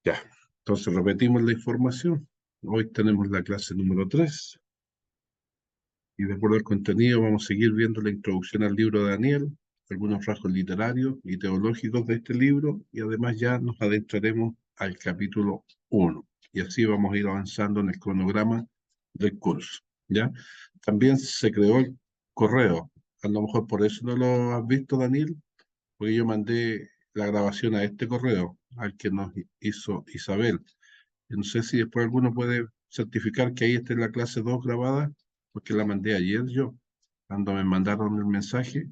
Ya, entonces repetimos la información. Hoy tenemos la clase número 3 y de acuerdo al contenido vamos a seguir viendo la introducción al libro de Daniel, algunos rasgos literarios y teológicos de este libro y además ya nos adentraremos al capítulo 1 y así vamos a ir avanzando en el cronograma del curso. ¿Ya? También se creó el correo. A lo mejor por eso no lo has visto, Daniel, porque yo mandé la grabación a este correo, al que nos hizo Isabel. No sé si después alguno puede certificar que ahí está en la clase 2 grabada, porque la mandé ayer yo, cuando me mandaron el mensaje,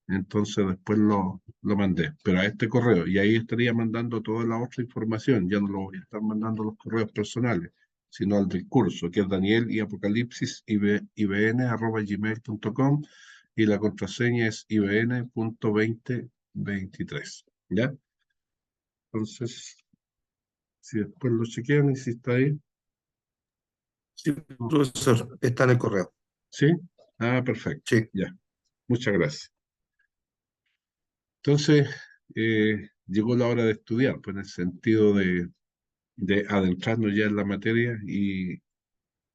entonces después lo mandé, pero a este correo, y ahí estaría mandando toda la otra información, ya no lo voy a estar mandando los correos personales, sino al del curso, que es Daniel y Apocalipsis ibn@gmail.com y la contraseña es ibn.2023. ¿Ya? Entonces, si después lo chequean y si está ahí. Sí, profesor, está en el correo. ¿Sí? Ah, perfecto. Sí. Ya, muchas gracias. Entonces, llegó la hora de estudiar, pues en el sentido de adentrarnos ya en la materia y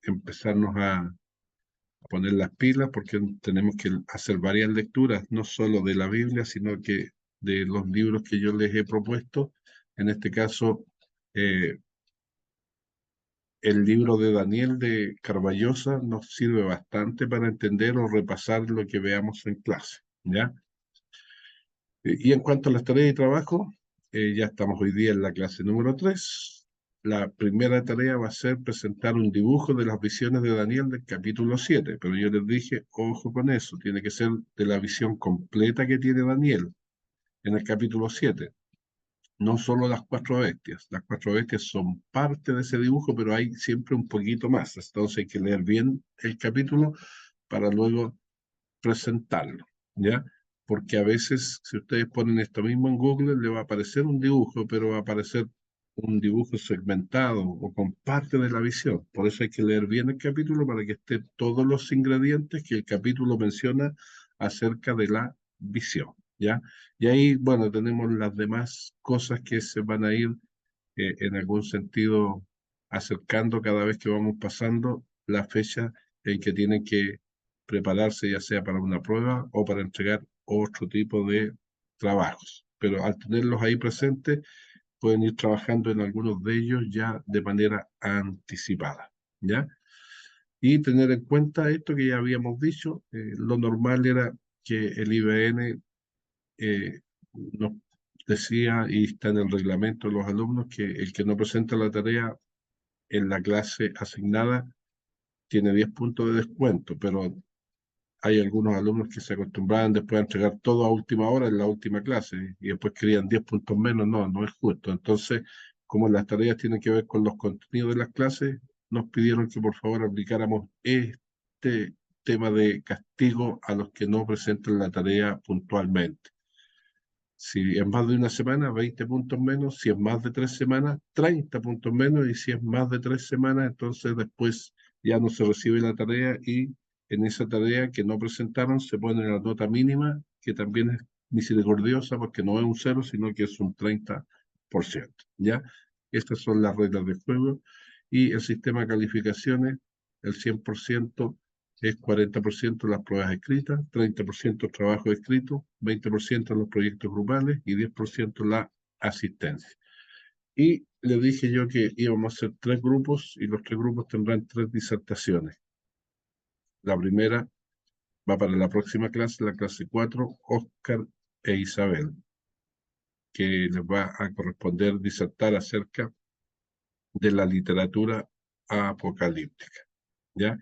empezarnos a poner las pilas, porque tenemos que hacer varias lecturas, no solo de la Biblia, sino que de los libros que yo les he propuesto. En este caso, eh, el libro de Daniel de Carballosa nos sirve bastante para entender o repasar lo que veamos en clase, ¿ya? Y en cuanto a las tareas de trabajo, ya estamos hoy día en la clase número 3. La primera tarea va a ser presentar un dibujo de las visiones de Daniel del capítulo 7, pero yo les dije, ojo con eso, tiene que ser de la visión completa que tiene Daniel en el capítulo 7, no solo las cuatro bestias. Las cuatro bestias son parte de ese dibujo, pero hay siempre un poquito más. Entonces hay que leer bien el capítulo para luego presentarlo, ¿ya? Porque a veces, si ustedes ponen esto mismo en Google, le va a aparecer un dibujo, pero va a aparecer un dibujo segmentado o con parte de la visión. Por eso hay que leer bien el capítulo para que estén todos los ingredientes que el capítulo menciona acerca de la visión, ¿ya? Y ahí, bueno, tenemos las demás cosas que se van a ir en algún sentido acercando cada vez que vamos pasando la fecha en que tienen que prepararse, ya sea para una prueba o para entregar otro tipo de trabajos. Pero al tenerlos ahí presentes, pueden ir trabajando en algunos de ellos ya de manera anticipada, ¿ya? Y tener en cuenta esto que ya habíamos dicho, lo normal era que el IBN nos decía, y está en el reglamento de los alumnos, que el que no presenta la tarea en la clase asignada tiene 10 puntos de descuento, pero hay algunos alumnos que se acostumbraban después a entregar todo a última hora en la última clase y después querían 10 puntos menos. No, no es justo. Entonces, como las tareas tienen que ver con los contenidos de las clases, nos pidieron que por favor aplicáramos este tema de castigo a los que no presenten la tarea puntualmente. Si es más de una semana, 20 puntos menos. Si es más de 3 semanas, 30 puntos menos. Y si es más de 3 semanas, entonces después ya no se recibe la tarea y en esa tarea que no presentaron se pone la nota mínima, que también es misericordiosa porque no es un cero, sino que es un 30%. ¿Ya? Estas son las reglas del juego. Y el sistema de calificaciones, el 100% es 40% las pruebas escritas, 30% trabajo escrito, 20% los proyectos grupales y 10% la asistencia. Y le dije yo que íbamos a hacer 3 grupos y los 3 grupos tendrán 3 disertaciones. La primera va para la próxima clase, la clase 4, Oscar e Isabel, que les va a corresponder disertar acerca de la literatura apocalíptica. ¿Ya?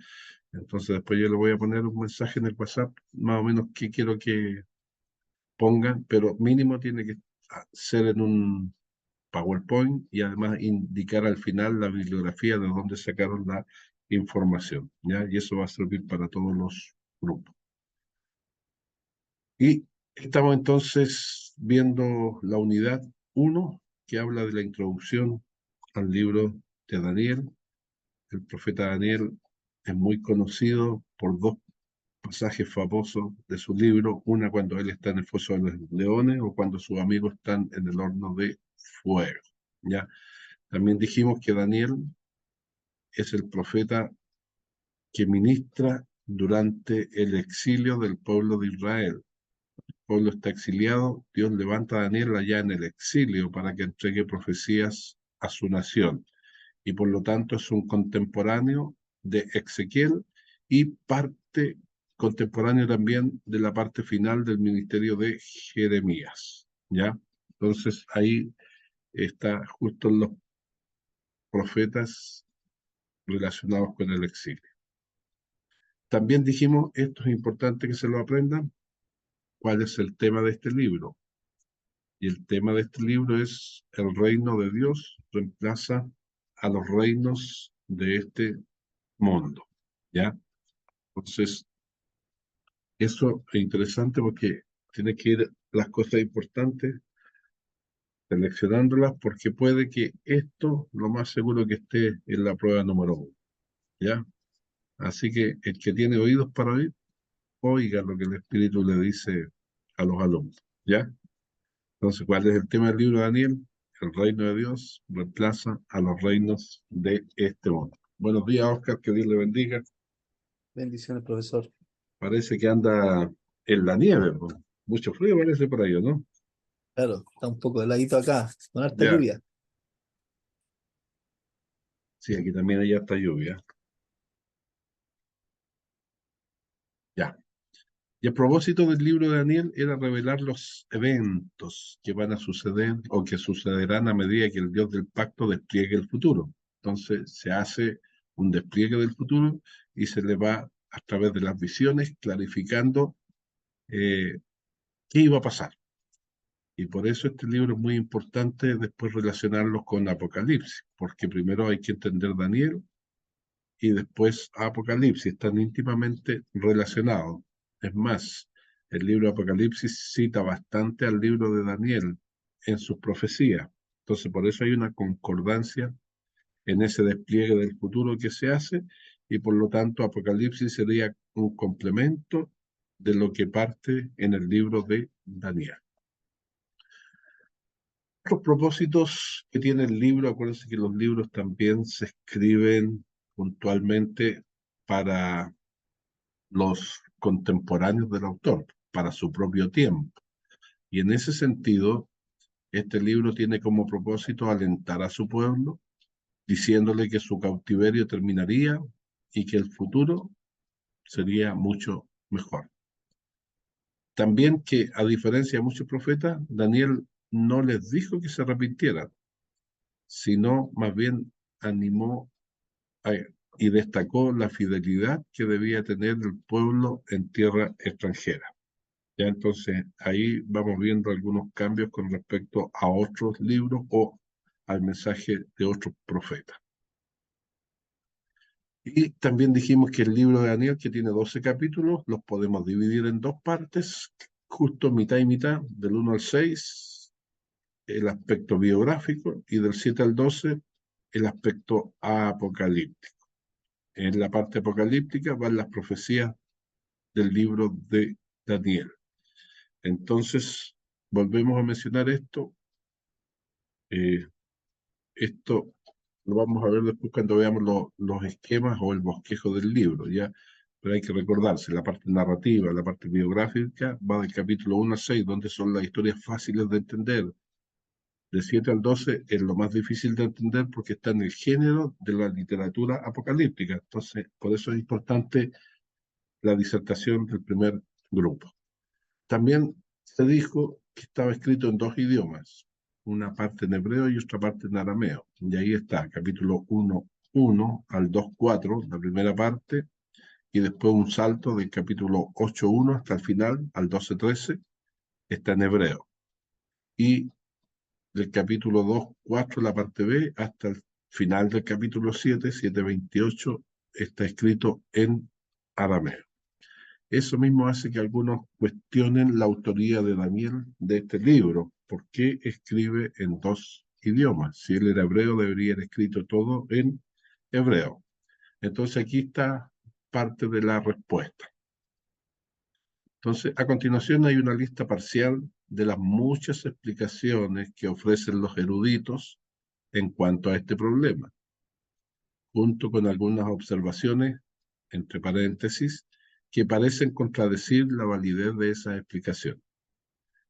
Entonces después yo le voy a poner un mensaje en el WhatsApp, más o menos qué quiero que pongan, pero mínimo tiene que ser en un PowerPoint y además indicar al final la bibliografía de dónde sacaron la información, ¿ya? Y eso va a servir para todos los grupos. Y estamos entonces viendo la unidad 1, que habla de la introducción al libro de Daniel. El profeta Daniel es muy conocido por dos pasajes famosos de su libro, una cuando él está en el foso de los leones o cuando sus amigos están en el horno de fuego, ¿ya? También dijimos que Daniel es el profeta que ministra durante el exilio del pueblo de Israel. El pueblo está exiliado, Dios levanta a Daniel allá en el exilio para que entregue profecías a su nación. Y por lo tanto es un contemporáneo de Ezequiel y parte contemporáneo también de la parte final del ministerio de Jeremías, ¿ya? Entonces ahí está justo los profetas relacionados con el exilio. También dijimos, esto es importante que se lo aprendan, cuál es el tema de este libro. Y el tema de este libro es el reino de Dios reemplaza a los reinos de este mundo, ¿ya? Entonces, eso es interesante porque tiene que ir las cosas importantes seleccionándolas porque puede que esto, lo más seguro que esté en la prueba número 1, ¿ya? Así que el que tiene oídos para oír, oiga lo que el Espíritu le dice a los alumnos, ¿ya? Entonces, ¿cuál es el tema del libro de Daniel? El reino de Dios reemplaza a los reinos de este mundo. Buenos días, Oscar, que Dios le bendiga. Bendiciones, profesor. Parece que anda en la nieve, pues. Mucho frío parece por ahí, ¿no? Claro, está un poco heladito acá, con harta Ya, lluvia. sí, aquí también hay harta lluvia. Ya. Y el propósito del libro de Daniel era revelar los eventos que van a suceder o que sucederán a medida que el Dios del pacto despliegue el futuro. Entonces se hace un despliegue del futuro y se le va a través de las visiones clarificando qué iba a pasar. Y por eso este libro es muy importante después relacionarlo con Apocalipsis, porque primero hay que entender Daniel y después Apocalipsis, están íntimamente relacionados. Es más, el libro de Apocalipsis cita bastante al libro de Daniel en sus profecías. Entonces, por eso hay una concordancia en ese despliegue del futuro que se hace y por lo tanto Apocalipsis sería un complemento de lo que parte en el libro de Daniel. Los propósitos que tiene el libro, acuérdense que los libros también se escriben puntualmente para los contemporáneos del autor, para su propio tiempo. Y en ese sentido, este libro tiene como propósito alentar a su pueblo, diciéndole que su cautiverio terminaría y que el futuro sería mucho mejor. También que, a diferencia de muchos profetas, Daniel no les dijo que se arrepintieran, sino más bien animó a, y destacó la fidelidad que debía tener el pueblo en tierra extranjera. Ya entonces ahí vamos viendo algunos cambios con respecto a otros libros o al mensaje de otros profetas. Y también dijimos que el libro de Daniel, que tiene 12 capítulos, los podemos dividir en dos partes, justo mitad y mitad, del 1 al 6, el aspecto biográfico, y del 7 al 12, el aspecto apocalíptico. En la parte apocalíptica van las profecías del libro de Daniel. Entonces, volvemos a mencionar esto. Esto lo vamos a ver después cuando veamos los esquemas o el bosquejo del libro, ¿ya? Pero hay que recordarse, la parte narrativa, la parte biográfica, va del capítulo 1 al 6, donde son las historias fáciles de entender. De 7 al 12 es lo más difícil de entender porque está en el género de la literatura apocalíptica. Entonces, por eso es importante la disertación del primer grupo. También se dijo que estaba escrito en dos idiomas, una parte en hebreo y otra parte en arameo. Y ahí está, capítulo 1:1 al 2:4, la primera parte, y después un salto del capítulo 8:1 hasta el final, al 12:13, está en hebreo. Y del capítulo 2:4, la parte B, hasta el final del capítulo 7:28, está escrito en arameo. Eso mismo hace que algunos cuestionen la autoría de Daniel de este libro. ¿Por qué escribe en dos idiomas? Si él era hebreo, debería haber escrito todo en hebreo. Entonces aquí está parte de la respuesta. Entonces, a continuación hay una lista parcial de las muchas explicaciones que ofrecen los eruditos en cuanto a este problema, junto con algunas observaciones, entre paréntesis, que parecen contradecir la validez de esas explicaciones.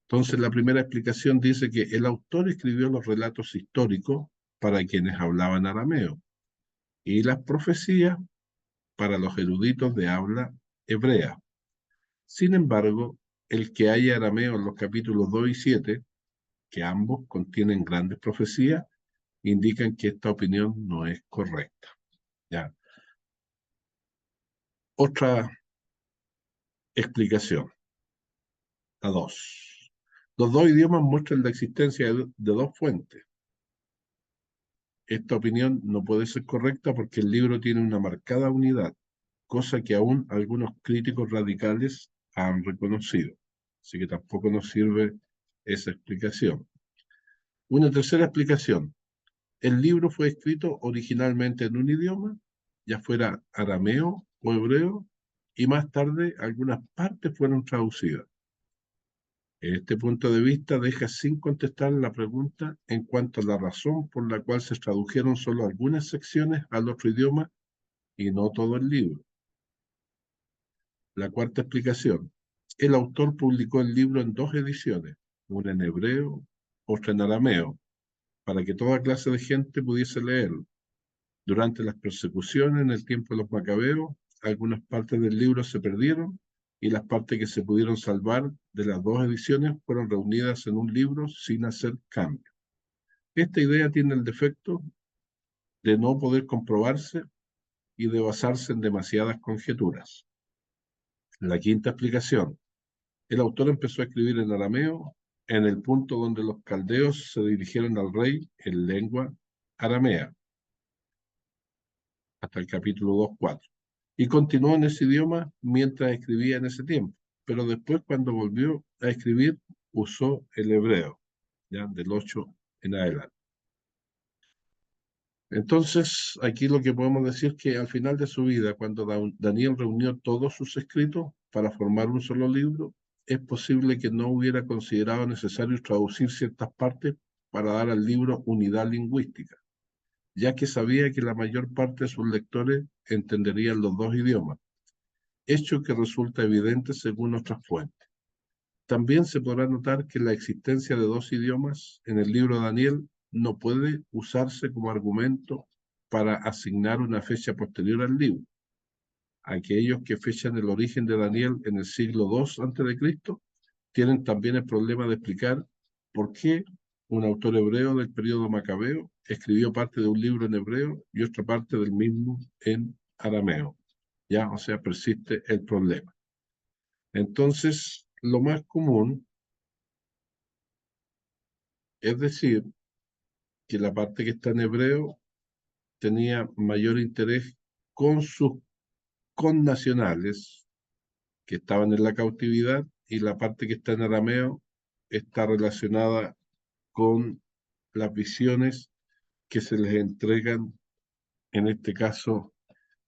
Entonces, la primera explicación dice que el autor escribió los relatos históricos para quienes hablaban arameo y las profecías para los eruditos de habla hebrea. Sin embargo, el que haya arameo en los capítulos 2 y 7, que ambos contienen grandes profecías, indican que esta opinión no es correcta. ¿Ya? Otra explicación, la 2. Los dos idiomas muestran la existencia de dos fuentes. Esta opinión no puede ser correcta porque el libro tiene una marcada unidad, cosa que aún algunos críticos radicales han reconocido. Así que tampoco nos sirve esa explicación. Una tercera explicación. El libro fue escrito originalmente en un idioma, ya fuera arameo o hebreo, y más tarde algunas partes fueron traducidas. Este punto de vista deja sin contestar la pregunta en cuanto a la razón por la cual se tradujeron solo algunas secciones al otro idioma y no todo el libro. La cuarta explicación. El autor publicó el libro en dos ediciones, una en hebreo, otra en arameo, para que toda clase de gente pudiese leerlo. Durante las persecuciones en el tiempo de los macabeos, algunas partes del libro se perdieron y las partes que se pudieron salvar de las dos ediciones fueron reunidas en un libro sin hacer cambios. Esta idea tiene el defecto de no poder comprobarse y de basarse en demasiadas conjeturas. La quinta explicación. El autor empezó a escribir en arameo en el punto donde los caldeos se dirigieron al rey en lengua aramea, hasta el capítulo 2:4. Y continuó en ese idioma mientras escribía en ese tiempo. Pero después, cuando volvió a escribir, usó el hebreo, ya del 8 en adelante. Entonces, aquí lo que podemos decir es que al final de su vida, cuando Daniel reunió todos sus escritos para formar un solo libro, es posible que no hubiera considerado necesario traducir ciertas partes para dar al libro unidad lingüística, ya que sabía que la mayor parte de sus lectores entenderían los dos idiomas, hecho que resulta evidente según otras fuentes. También se podrá notar que la existencia de dos idiomas en el libro de Daniel no puede usarse como argumento para asignar una fecha posterior al libro. Aquellos que fechan el origen de Daniel en el siglo II a.C. tienen también el problema de explicar por qué un autor hebreo del período macabeo escribió parte de un libro en hebreo y otra parte del mismo en arameo. Ya, o sea, persiste el problema. Entonces, lo más común es decir que la parte que está en hebreo tenía mayor interés con sus connacionales que estaban en la cautividad y la parte que está en arameo está relacionada con las visiones que se les entregan en este caso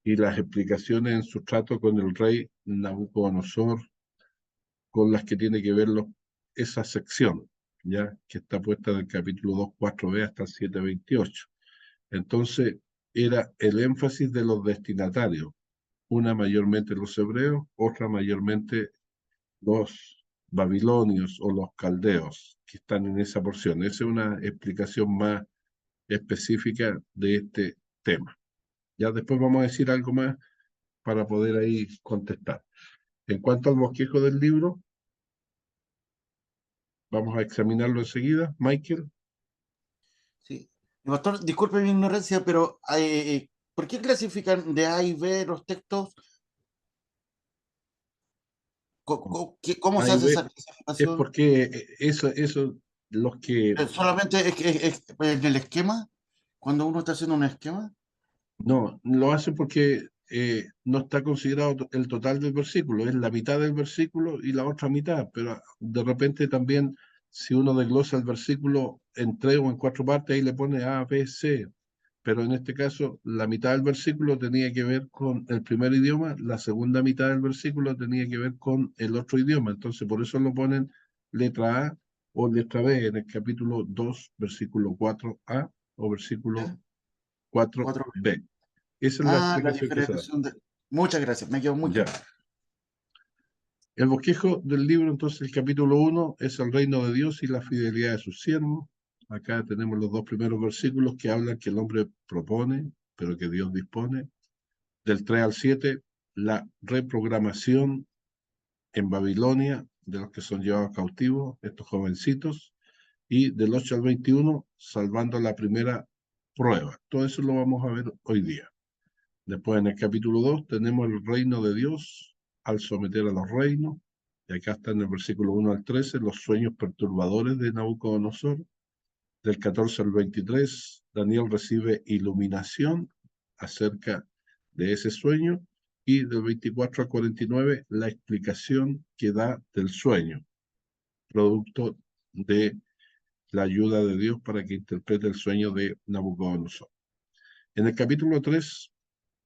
y las explicaciones en su trato con el rey Nabucodonosor, con las que tiene que ver esa sección, ya que está puesta del capítulo 2:4b hasta el 7:28. Entonces, era el énfasis de los destinatarios, una mayormente los hebreos, otra mayormente los babilonios o los caldeos que están en esa porción. Esa es una explicación más específica de este tema. Ya después vamos a decir algo más para poder ahí contestar. En cuanto al bosquejo del libro, vamos a examinarlo enseguida. Michael. Sí. Pastor, disculpe mi ignorancia, pero ¿por qué clasifican de A y B los textos? ¿Cómo se Ahí hace ve, esa es clasificación? porque los que ¿Solamente en el esquema? Cuando uno está haciendo un esquema. no, lo hacen porque no está considerado el total del versículo, es la mitad del versículo y la otra mitad, pero de repente también si uno desglosa el versículo en 3 o en 4 partes, ahí le pone A, B, C, pero en este caso la mitad del versículo tenía que ver con el primer idioma, la segunda mitad del versículo tenía que ver con el otro idioma, entonces por eso lo ponen letra A o letra B en el capítulo 2, versículo 4a o versículo ¿Ya? 4b. 4b. Esa es la La explicación que se da. diferenciación de... Muchas gracias, me quedo muy Ya. claro. El bosquejo del libro, entonces, el capítulo 1 es el reino de Dios y la fidelidad de sus siervos. Acá tenemos los dos primeros versículos que hablan que el hombre propone, pero que Dios dispone. Del 3 al 7, la reprogramación en Babilonia de los que son llevados cautivos, estos jovencitos. Y del 8 al 21, salvando la primera prueba. Todo eso lo vamos a ver hoy día. Después en el capítulo 2 tenemos el reino de Dios al someter a los reinos. Y acá está en el versículo 1 al 13 los sueños perturbadores de Nabucodonosor. Del 14 al 23, Daniel recibe iluminación acerca de ese sueño. Y del 24 al 49, la explicación que da del sueño, producto de la ayuda de Dios para que interprete el sueño de Nabucodonosor. En el capítulo 3,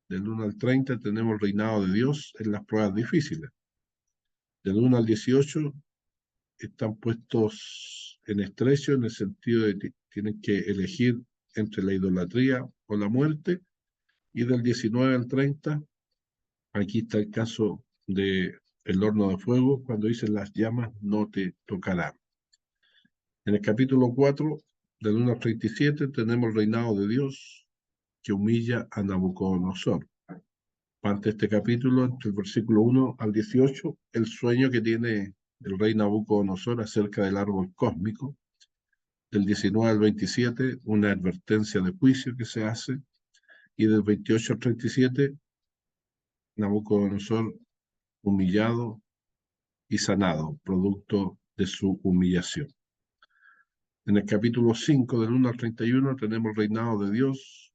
del 1 al 30, tenemos el reinado de Dios en las pruebas difíciles. Del 1 al 18 están puestos en estrecho en el sentido de que tienen que elegir entre la idolatría o la muerte. Y del 19 al 30, aquí está el caso de el horno de fuego, cuando dicen las llamas no te tocarán. En el capítulo 4, del 1 al 37, tenemos el reinado de Dios que humilla a Nabucodonosor. Parte de este capítulo, entre el versículo 1 al 18, el sueño que tiene el rey Nabucodonosor acerca del árbol cósmico. Del 19 al 27, una advertencia de juicio que se hace. Y del 28 al 37, Nabucodonosor humillado y sanado, producto de su humillación. En el capítulo 5, del 1 al 31, tenemos el reinado de Dios,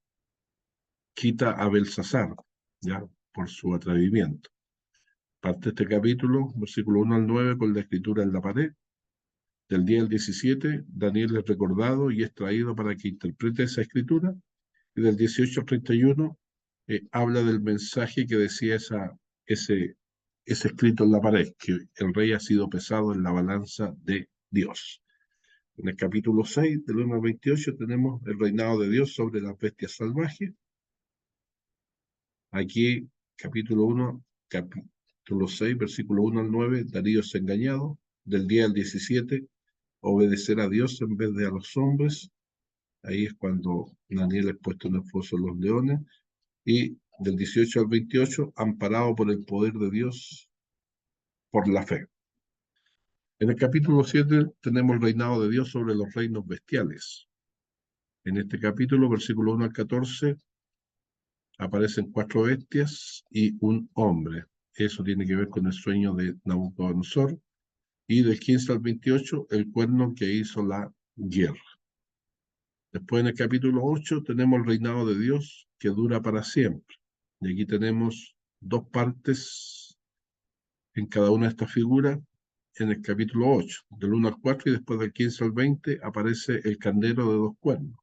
quita a Belsasar, ya, por su atrevimiento. Parte este capítulo, versículo 1 al 9, con la escritura en la pared. Del 10 al 17, Daniel es recordado y es traído para que interprete esa escritura. Y del 18 al 31, habla del mensaje que decía ese escrito en la pared, que el rey ha sido pesado en la balanza de Dios. En el capítulo 6, del 1 al 28, tenemos el reinado de Dios sobre las bestias salvajes. Aquí, capítulo 1, capítulo 6, versículo 1 al 9, Darío es engañado. Del 10 al 17, obedecer a Dios en vez de a los hombres. Ahí es cuando Daniel es puesto en el foso de los leones. Y del 18 al 28, amparado por el poder de Dios, por la fe. En el capítulo 7 tenemos el reinado de Dios sobre los reinos bestiales. En este capítulo, versículo 1 al 14, aparecen 4 bestias y un hombre. Eso tiene que ver con el sueño de Nabucodonosor. Y del 15 al 28, el cuerno que hizo la guerra. Después en el capítulo 8 tenemos el reinado de Dios que dura para siempre. Y aquí tenemos dos partes en cada una de estas figuras. En el capítulo 8, del 1 al 4 y después del 15 al 20, aparece el candero de dos cuernos.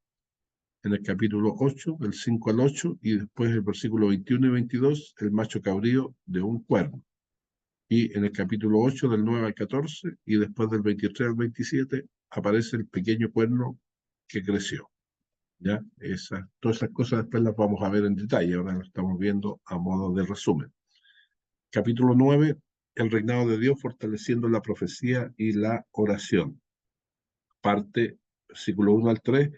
En el capítulo 8, del 5 al 8, y después el versículo 21 y 22, el macho cabrío de un cuerno. Y en el capítulo 8, del 9 al 14, y después del 23 al 27, aparece el pequeño cuerno que creció. ¿Ya? Todas esas cosas después las vamos a ver en detalle, ahora las estamos viendo a modo de resumen. Capítulo 9, el reinado de Dios fortaleciendo la profecía y la oración. Parte, versículo 1 al 3,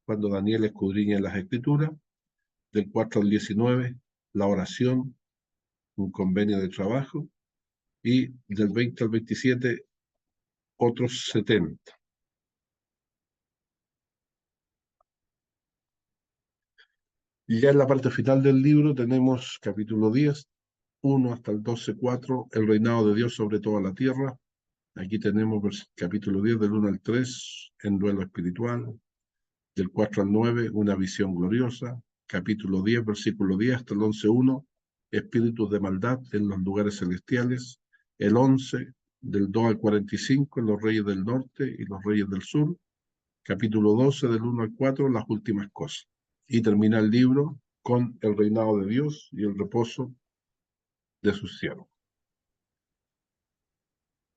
cuando Daniel escudriña las escrituras. Del 4 al 19, la oración, un convenio de trabajo. Y del 20 al 27, otros 70. Y ya en la parte final del libro tenemos capítulo 10, 1 hasta el 12, 4, el reinado de Dios sobre toda la tierra. Aquí tenemos capítulo 10, del 1 al 3, en duelo espiritual. Del 4 al 9, una visión gloriosa. Capítulo 10, versículo 10 hasta el 11:1, espíritus de maldad en los lugares celestiales. El 11, del 2 al 45, los reyes del norte y los reyes del sur. Capítulo 12, del 1 al 4, las últimas cosas. Y termina el libro con el reinado de Dios y el reposo de sus siervos.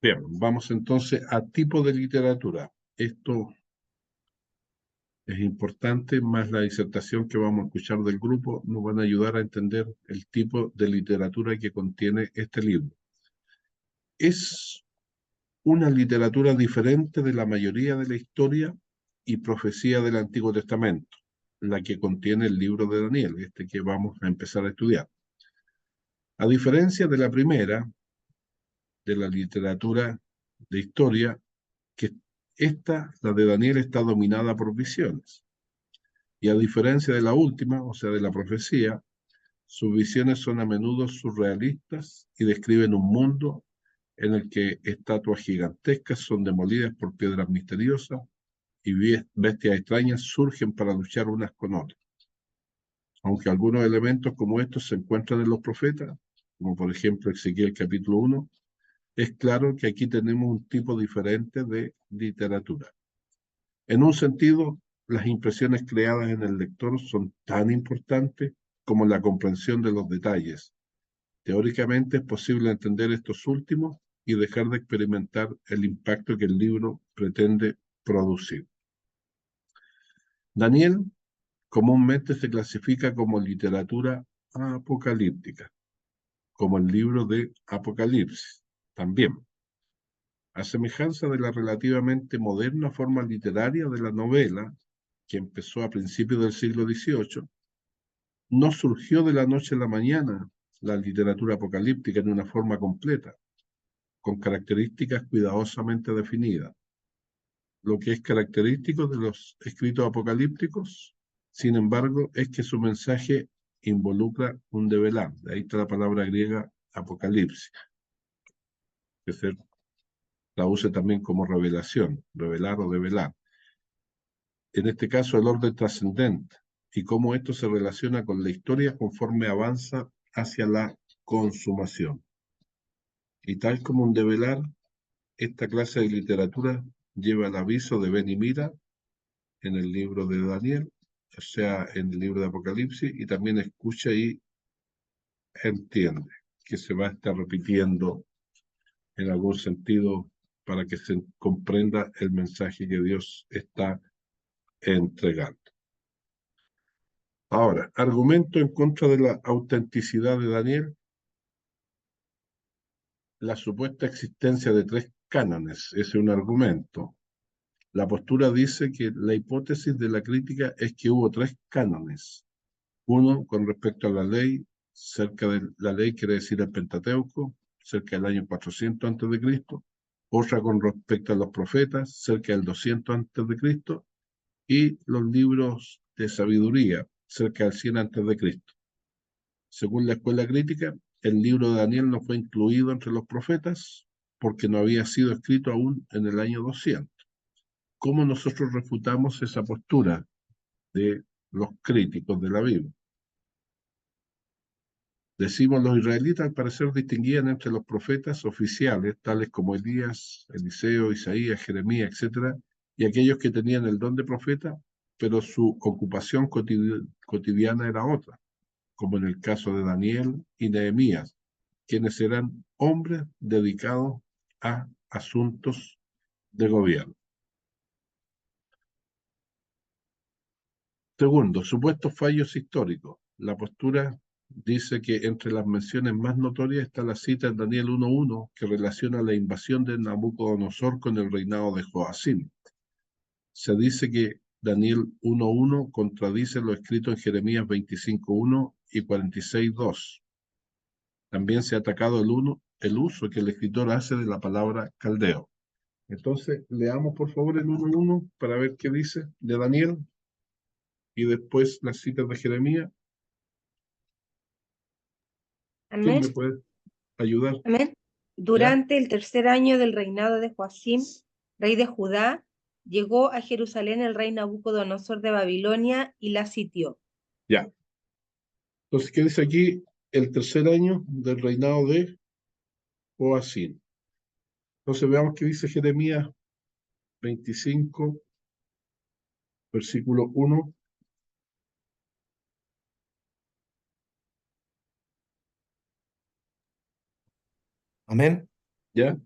Bien, vamos entonces a tipo de literatura. Esto Es importante, más la disertación que vamos a escuchar del grupo nos van a ayudar a entender el tipo de literatura que contiene este libro. Es una literatura diferente de la mayoría de la historia y profecía del Antiguo Testamento, la que contiene el libro de Daniel, este que vamos a empezar a estudiar. A diferencia de la primera, de la literatura de historia, que la de Daniel, está dominada por visiones. Y a diferencia de la última, o sea, de la profecía, sus visiones son a menudo surrealistas y describen un mundo en el que estatuas gigantescas son demolidas por piedras misteriosas y bestias extrañas surgen para luchar unas con otras. Aunque algunos elementos como estos se encuentran en los profetas, como por ejemplo Ezequiel capítulo 1, es claro que aquí tenemos un tipo diferente de literatura. En un sentido, las impresiones creadas en el lector son tan importantes como la comprensión de los detalles. Teóricamente es posible entender estos últimos y dejar de experimentar el impacto que el libro pretende producir. Daniel comúnmente se clasifica como literatura apocalíptica, como el libro de Apocalipsis también. A semejanza de la relativamente moderna forma literaria de la novela, que empezó a principios del siglo XVIII, no surgió de la noche a la mañana la literatura apocalíptica en una forma completa, con características cuidadosamente definidas. Lo que es característico de los escritos apocalípticos, sin embargo, es que su mensaje involucra un develar. De ahí está la palabra griega apocalipsis, que se traduce también como revelación, revelar o develar. En este caso, el orden trascendente y cómo esto se relaciona con la historia conforme avanza hacia la consumación. Y tal como un develar, esta clase de literatura lleva el aviso de ven y mira en el libro de Daniel, o sea, en el libro de Apocalipsis, y también escucha y entiende, que se va a estar repitiendo en algún sentido para que se comprenda el mensaje que Dios está entregando. Ahora, argumento en contra de la autenticidad de Daniel: la supuesta existencia de tres cánones es un argumento. La postura dice que la hipótesis de la crítica es que hubo tres cánones. Uno con respecto a la ley, cerca de la ley quiere decir el Pentateuco, cerca del año 400 a.C. Otra con respecto a los profetas, cerca del 200 a.C. Y los libros de sabiduría, cerca del 100 a.C. Según la escuela crítica, el libro de Daniel no fue incluido entre los profetas porque no había sido escrito aún en el año 200. ¿Cómo nosotros refutamos esa postura de los críticos de la Biblia? Decimos, los israelitas al parecer distinguían entre los profetas oficiales, tales como Elías, Eliseo, Isaías, Jeremías, etc., y aquellos que tenían el don de profeta, pero su ocupación cotidiana era otra, como en el caso de Daniel y Nehemías, quienes eran hombres dedicados a asuntos de gobierno. Segundo, supuestos fallos históricos. La postura dice que entre las menciones más notorias está la cita en Daniel 1.1, que relaciona la invasión de Nabucodonosor con el reinado de Joacim. Se dice que Daniel 1.1 contradice lo escrito en Jeremías 25.1 y 46.2. También se ha atacado el uso que el escritor hace de la palabra caldeo. Entonces, leamos por favor el 1.1 para ver qué dice de Daniel y después las citas de Jeremías. ¿Quién Amén. me puede ayudar? Amén. ¿Ya? Durante el tercer año del reinado de Joacim, rey de Judá, llegó a Jerusalén el rey Nabucodonosor de Babilonia y la sitió. Ya. Entonces, ¿qué dice aquí? El tercer año del reinado de Joacim. Entonces, veamos qué dice Jeremías 25, versículo 1. Amén. ¿Ya?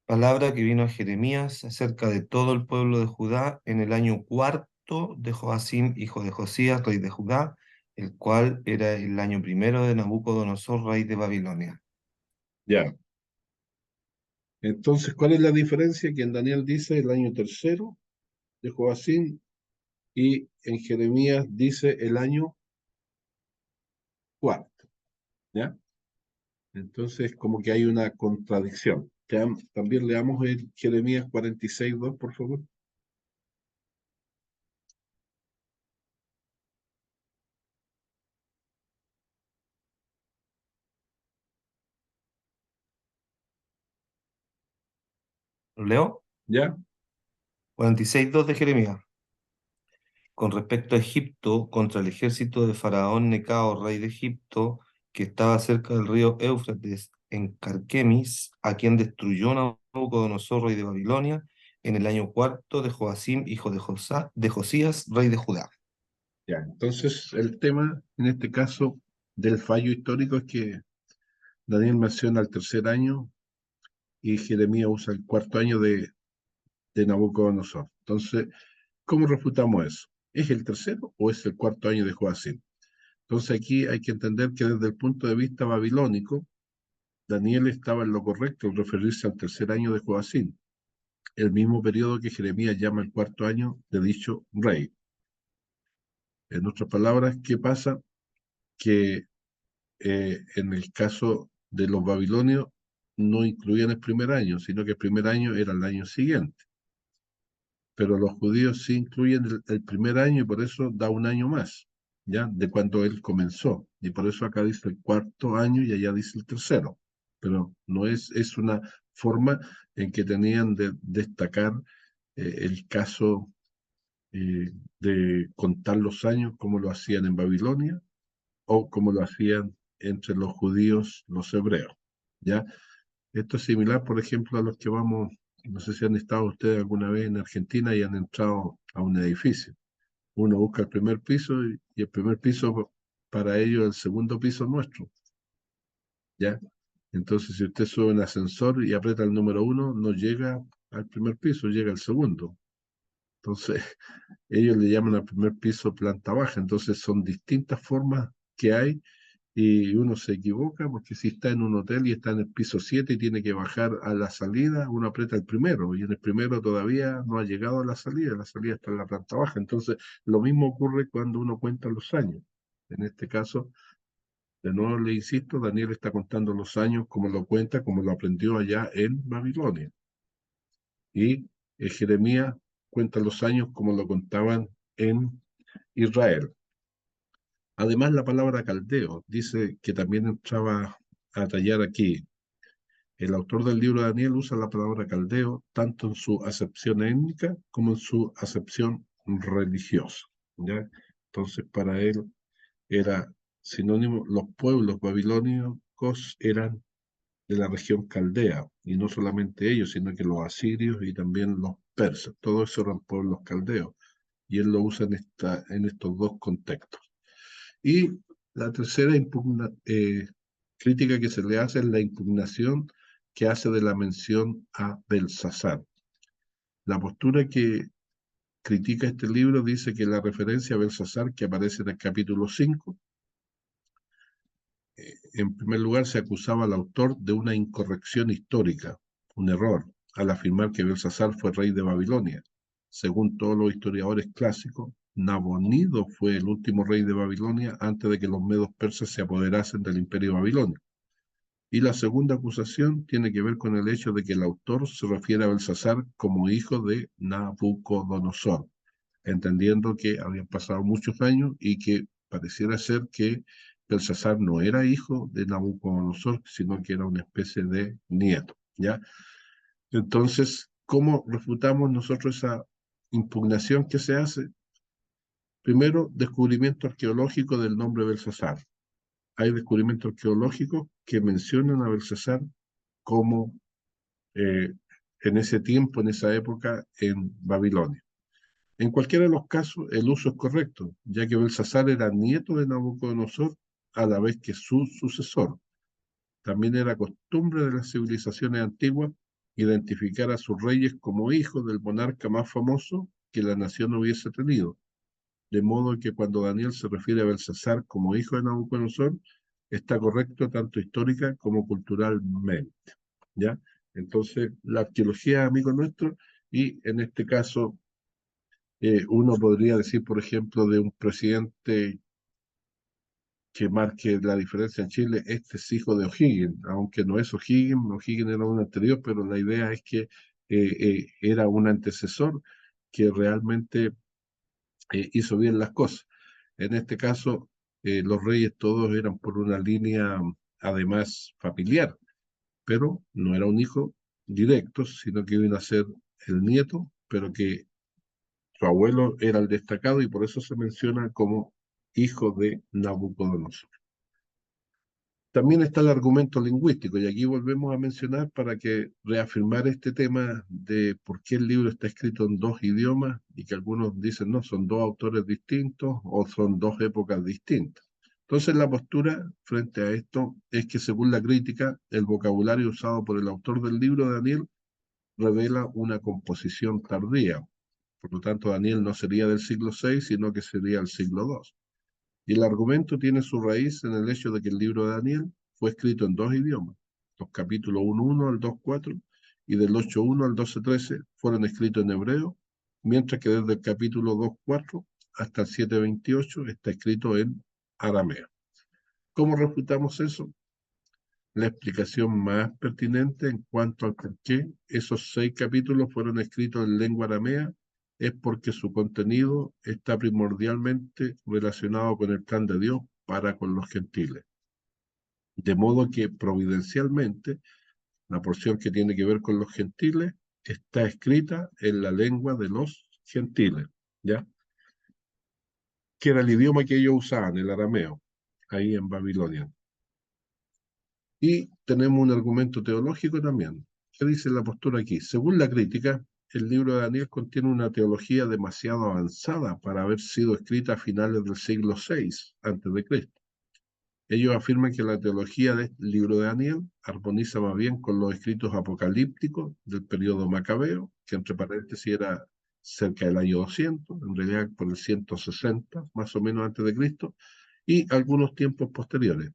Palabra que vino a Jeremías acerca de todo el pueblo de Judá en el año 4 cuarto de Joacim, hijo de Josías, rey de Judá, el cual era el año primero de Nabucodonosor, rey de Babilonia. Ya. Entonces, ¿cuál es la diferencia? Que en Daniel dice el año tercero de Joacim y en Jeremías dice el año cuarto, ¿ya? Entonces, como que hay una contradicción. También leamos el Jeremías 46:2, por favor. ¿Lo leo? ¿Ya? 46:2 de Jeremías. Con respecto a Egipto, contra el ejército de Faraón Necao, rey de Egipto, que estaba cerca del río Éufrates, en Carquemis, a quien destruyó Nabucodonosor, rey de Babilonia, en el año cuarto de Joacim, hijo de Josías, rey de Judá. Ya. Entonces, el tema, en este caso, del fallo histórico es que Daniel menciona el tercer año y Jeremías usa el cuarto año de Nabucodonosor. Entonces, ¿cómo refutamos eso? ¿Es el tercero o es el cuarto año de Joacim? Entonces, aquí hay que entender que desde el punto de vista babilónico, Daniel estaba en lo correcto al referirse al tercer año de Joacim, el mismo periodo que Jeremías llama el cuarto año de dicho rey. En otras palabras, ¿qué pasa? Que en el caso de los babilonios no incluían el primer año, sino que el primer año era el año siguiente. Pero los judíos sí incluyen el primer año y por eso da un año más, ¿ya? De cuando él comenzó. Y por eso acá dice el cuarto año y allá dice el tercero. Pero no es una forma en que tenían de destacar el caso de contar los años como lo hacían en Babilonia o como lo hacían entre los judíos, los hebreos, ¿ya? Esto es similar, por ejemplo, a los que vamos, no sé si han estado ustedes alguna vez en Argentina y han entrado a un edificio. Uno busca el primer piso y el primer piso para ellos el segundo piso es nuestro, ¿ya? Entonces, si usted sube un ascensor y aprieta el número 1, no llega al primer piso, llega al segundo. Entonces, ellos le llaman al primer piso planta baja. Entonces, son distintas formas que hay y uno se equivoca porque si está en un hotel y está en el piso 7 y tiene que bajar a la salida, uno aprieta el primero y en el primero todavía no ha llegado a la salida está en la planta baja. Entonces, lo mismo ocurre cuando uno cuenta los años. En este caso, de nuevo le insisto, Daniel está contando los años como lo cuenta, como lo aprendió allá en Babilonia. Y Jeremías cuenta los años como lo contaban en Israel. Además, la palabra caldeo dice que también entraba a tallar aquí. El autor del libro de Daniel usa la palabra caldeo tanto en su acepción étnica como en su acepción religiosa, ¿ya? Entonces, para él era sinónimo, los pueblos babilónicos eran de la región caldea, y no solamente ellos, sino que los asirios y también los persas, todos esos eran pueblos caldeos, y él lo usa en estos dos contextos. Y la tercera crítica que se le hace es la impugnación que hace de la mención a Belsasar. La postura que critica este libro dice que la referencia a Belsasar que aparece en el capítulo 5, en primer lugar se acusaba al autor de una incorrección histórica, un error, al afirmar que Belsasar fue rey de Babilonia. Según todos los historiadores clásicos, Nabonido fue el último rey de Babilonia antes de que los medos persas se apoderasen del imperio babilonio. Y la segunda acusación tiene que ver con el hecho de que el autor se refiere a Belsasar como hijo de Nabucodonosor, entendiendo que habían pasado muchos años y que pareciera ser que Belsasar no era hijo de Nabucodonosor, sino que era una especie de nieto, ¿ya? Entonces, ¿cómo refutamos nosotros esa impugnación que se hace? Primero, descubrimiento arqueológico del nombre Belsasar. Hay descubrimientos arqueológicos que mencionan a Belsasar como en ese tiempo, en esa época, en Babilonia. En cualquiera de los casos, el uso es correcto, ya que Belsasar era nieto de Nabucodonosor a la vez que su sucesor. También era costumbre de las civilizaciones antiguas identificar a sus reyes como hijos del monarca más famoso que la nación hubiese tenido. De modo que cuando Daniel se refiere a Belsasar como hijo de Nabucodonosor, está correcto tanto histórica como culturalmente, ¿ya? Entonces, la arqueología, amigo nuestro, y en este caso, uno podría decir, por ejemplo, de un presidente que marque la diferencia en Chile, este es hijo de O'Higgins, aunque no es O'Higgins, O'Higgins era un anterior, pero la idea es que era un antecesor que realmente hizo bien las cosas. En este caso, los reyes todos eran por una línea, además, familiar, pero no era un hijo directo, sino que iba a ser el nieto, pero que su abuelo era el destacado y por eso se menciona como hijo de Nabucodonosor. También está el argumento lingüístico, y aquí volvemos a mencionar para que reafirmar este tema de por qué el libro está escrito en dos idiomas y que algunos dicen, no, son dos autores distintos o son dos épocas distintas. Entonces la postura frente a esto es que según la crítica, el vocabulario usado por el autor del libro de Daniel revela una composición tardía. Por lo tanto, Daniel no sería del siglo VI, sino que sería el siglo II. Y el argumento tiene su raíz en el hecho de que el libro de Daniel fue escrito en dos idiomas. Los capítulos 1.1 al 2.4 y del 8.1 al 12.13 fueron escritos en hebreo, mientras que desde el capítulo 2.4 hasta el 7.28 está escrito en arameo. ¿Cómo refutamos eso? La explicación más pertinente en cuanto al por qué esos 6 capítulos fueron escritos en lengua aramea es porque su contenido está primordialmente relacionado con el plan de Dios para con los gentiles. De modo que providencialmente la porción que tiene que ver con los gentiles está escrita en la lengua de los gentiles, ¿ya? Que era el idioma que ellos usaban, el arameo, ahí en Babilonia. Y tenemos un argumento teológico también. ¿Qué dice la postura aquí? Según la crítica, el libro de Daniel contiene una teología demasiado avanzada para haber sido escrita a finales del siglo VI a.C. Ellos afirman que la teología del libro de Daniel armoniza más bien con los escritos apocalípticos del periodo macabeo, que entre paréntesis era cerca del año 200, en realidad por el 160, más o menos antes de Cristo, y algunos tiempos posteriores.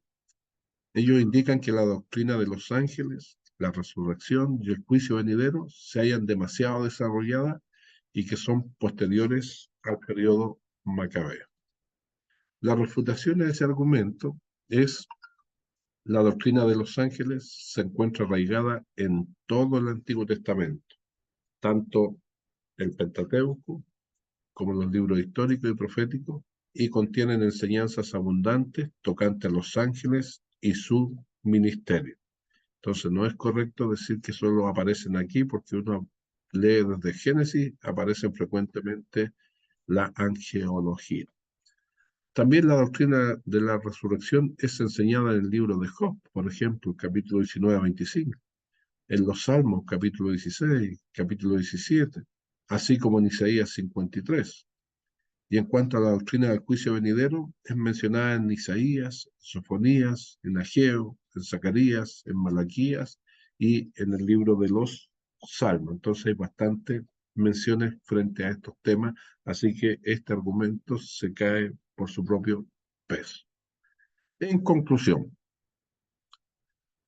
Ellos indican que la doctrina de los ángeles, la resurrección y el juicio venidero se hayan demasiado desarrolladas y que son posteriores al periodo macabeo. La refutación a ese argumento es la doctrina de los ángeles se encuentra arraigada en todo el Antiguo Testamento, tanto el Pentateuco como los libros históricos y proféticos, y contienen enseñanzas abundantes tocantes a los ángeles y su ministerio. Entonces no es correcto decir que solo aparecen aquí, porque uno lee desde Génesis, aparecen frecuentemente la angeología. También la doctrina de la resurrección es enseñada en el libro de Job, por ejemplo, capítulo 19 a 25, en los Salmos, capítulo 16, capítulo 17, así como en Isaías 53. Y en cuanto a la doctrina del juicio venidero, es mencionada en Isaías, en Sofonías, en Ageo, en Zacarías, en Malaquías y en el libro de los Salmos. Entonces hay bastantes menciones frente a estos temas, así que este argumento se cae por su propio peso. En conclusión,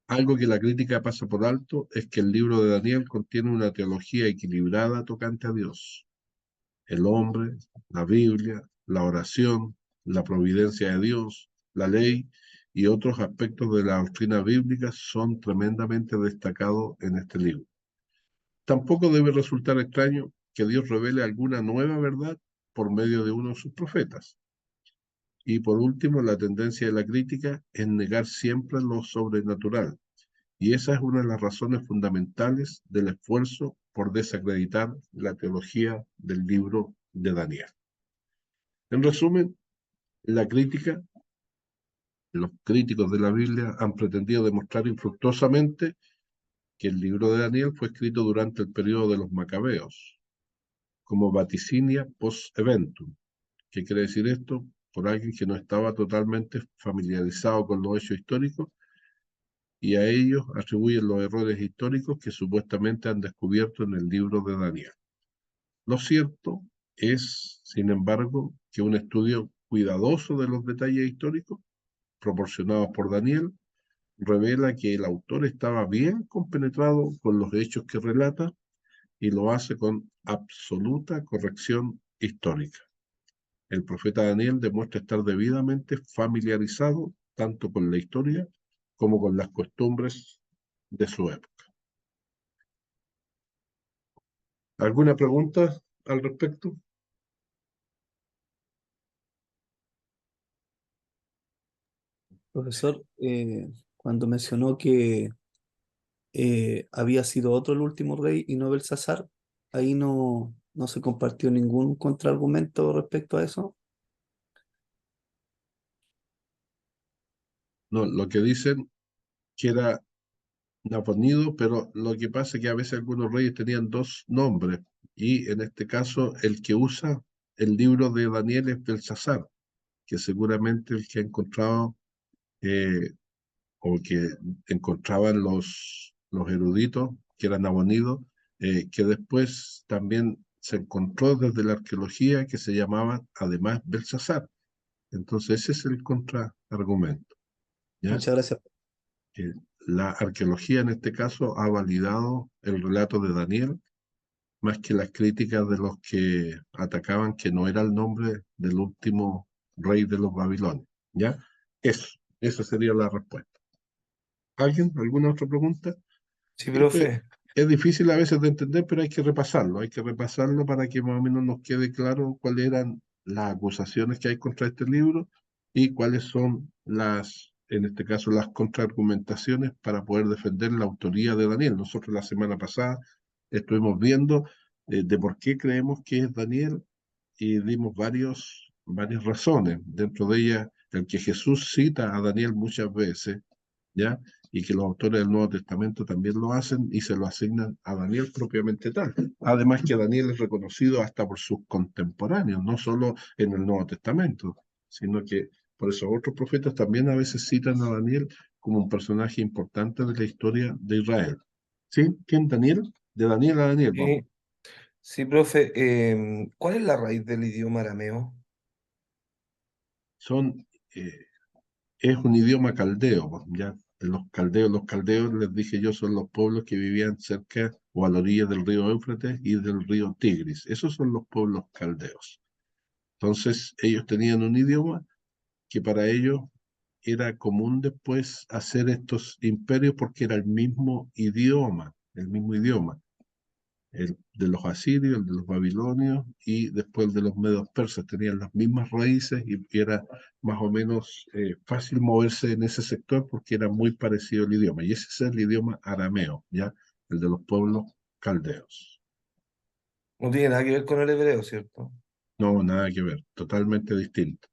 algo que la crítica pasa por alto es que el libro de Daniel contiene una teología equilibrada tocante a Dios, el hombre, la Biblia, la oración, la providencia de Dios, la ley y otros aspectos de la doctrina bíblica son tremendamente destacados en este libro. Tampoco debe resultar extraño que Dios revele alguna nueva verdad por medio de uno de sus profetas. Y por último, la tendencia de la crítica es negar siempre lo sobrenatural. Y esa es una de las razones fundamentales del esfuerzo por desacreditar la teología del libro de Daniel. En resumen, la crítica, los críticos de la Biblia han pretendido demostrar infructuosamente que el libro de Daniel fue escrito durante el periodo de los macabeos, como vaticinia post eventum. ¿Qué quiere decir esto? Por alguien que no estaba totalmente familiarizado con los hechos históricos y a ellos atribuyen los errores históricos que supuestamente han descubierto en el libro de Daniel. Lo cierto es, sin embargo, que un estudio cuidadoso de los detalles históricos proporcionados por Daniel revela que el autor estaba bien compenetrado con los hechos que relata y lo hace con absoluta corrección histórica. El profeta Daniel demuestra estar debidamente familiarizado tanto con la historia como con las costumbres de su época. ¿Alguna pregunta al respecto? Profesor, cuando mencionó que había sido otro el último rey y no Belsasar, ahí no se compartió ningún contraargumento respecto a eso. No, lo que dicen que era Nabonido, pero lo que pasa es que a veces algunos reyes tenían dos nombres, y en este caso el que usa el libro de Daniel es Belsasar, que seguramente el que ha encontrado eh, o que encontraban los eruditos, que eran Nabonido, que después también se encontró desde la arqueología que se llamaba además Belsasar. Entonces ese es el contraargumento, ¿ya? Muchas gracias. Que la arqueología en este caso ha validado el relato de Daniel más que las críticas de los que atacaban que no era el nombre del último rey de los babilonios, ¿ya? Esa sería la respuesta. ¿Alguien? ¿Alguna otra pregunta? Sí, Esto profe. es difícil a veces de entender, pero hay que repasarlo para que más o menos nos quede claro cuáles eran las acusaciones que hay contra este libro y cuáles son en este caso, las contraargumentaciones para poder defender la autoría de Daniel. Nosotros la semana pasada estuvimos viendo de por qué creemos que es Daniel y dimos varias razones. Dentro de ellas, el que Jesús cita a Daniel muchas veces, ¿ya? Y que los autores del Nuevo Testamento también lo hacen y se lo asignan a Daniel propiamente tal. Además que Daniel es reconocido hasta por sus contemporáneos, no solo en el Nuevo Testamento, sino que por eso otros profetas también a veces citan a Daniel como un personaje importante de la historia de Israel. ¿Sí? ¿Quién Daniel? De Daniel a Daniel, vamos. Sí, sí, profe. ¿Cuál es la raíz del idioma arameo? Son, eh, es un idioma caldeo, pues, ya. Los caldeos, les dije yo, son los pueblos que vivían cerca o a la orilla del río Éufrates y del río Tigris. Esos son los pueblos caldeos. Entonces, ellos tenían un idioma que para ellos era común después hacer estos imperios porque era el mismo idioma, el de los asirios, el de los babilonios y después el de los medios persas. Tenían las mismas raíces y era más o menos fácil moverse en ese sector porque era muy parecido el idioma. Y ese es el idioma arameo, ¿ya? El de los pueblos caldeos. No tiene nada que ver con el hebreo, ¿cierto? No, nada que ver, totalmente distinto.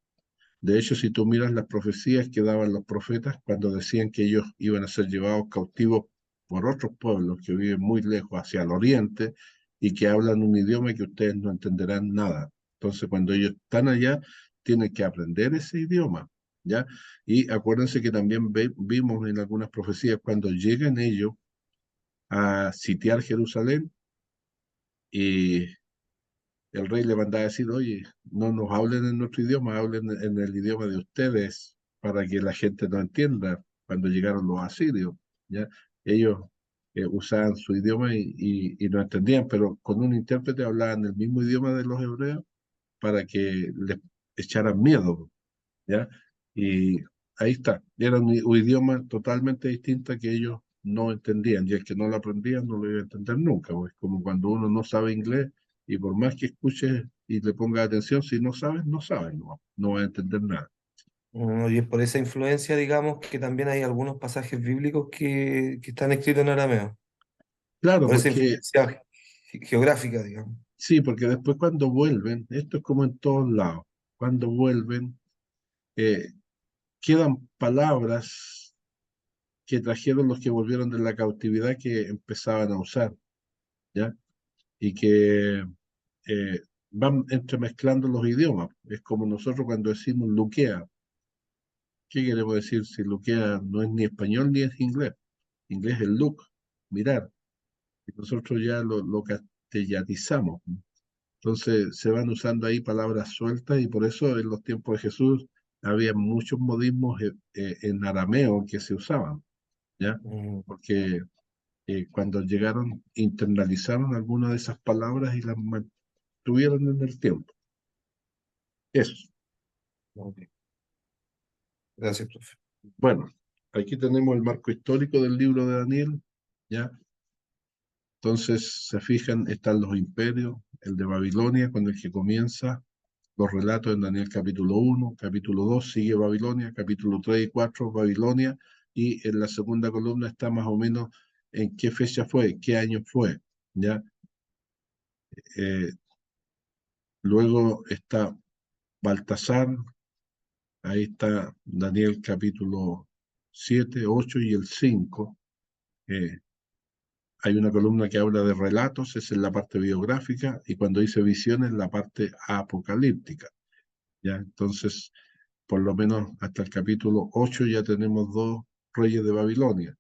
De hecho, si tú miras las profecías que daban los profetas cuando decían que ellos iban a ser llevados cautivos por otros pueblos que viven muy lejos hacia el oriente y que hablan un idioma que ustedes no entenderán nada. Entonces, cuando ellos están allá, tienen que aprender ese idioma, ¿ya? Y acuérdense que también vimos en algunas profecías cuando llegan ellos a sitiar Jerusalén y el rey le mandaba a decir, oye, no nos hablen en nuestro idioma, hablen en el idioma de ustedes para que la gente no entienda. Cuando llegaron los asirios, ¿ya? Ellos usaban su idioma y no entendían, pero con un intérprete hablaban el mismo idioma de los hebreos para que les echaran miedo, ¿ya? Y ahí está, era un idioma totalmente distinto que ellos no entendían, y el que no lo aprendía no lo iba a entender nunca, pues como cuando uno no sabe inglés y por más que escuche y le ponga atención, si no sabes, no sabes, no va a entender nada. Y es por esa influencia, digamos, que también hay algunos pasajes bíblicos que están escritos en arameo. Claro, Por esa porque influencia geográfica, digamos. sí, porque después cuando vuelven, esto es como en todos lados, cuando vuelven, eh, quedan palabras que trajeron los que volvieron de la cautividad que empezaban a usar, ¿ya? Y que van entremezclando los idiomas. Es como nosotros cuando decimos luquea. ¿Qué queremos decir si luquea no es ni español ni es inglés? Inglés es look, mirar. Y nosotros ya lo castellanizamos. Entonces se van usando ahí palabras sueltas y por eso en los tiempos de Jesús había muchos modismos en arameo que se usaban, ¿ya? Porque cuando llegaron, internalizaron algunas de esas palabras y las mantuvieron en el tiempo. Eso. Ok. Gracias, profe. Bueno, aquí tenemos el marco histórico del libro de Daniel, ¿ya? Entonces, se fijan, están los imperios, el de Babilonia, con el que comienza los relatos en Daniel capítulo 1, capítulo 2 sigue Babilonia, capítulo 3 y 4 Babilonia, y en la segunda columna está más o menos en qué fecha fue, qué año fue, ¿ya? Luego está Baltasar, ahí está Daniel capítulo 7, 8 y el 5. Hay una columna que habla de relatos, esa es la parte biográfica, y cuando dice visiones, la parte apocalíptica, ¿ya? Entonces, por lo menos hasta el capítulo 8 ya tenemos dos reyes de Babilonia.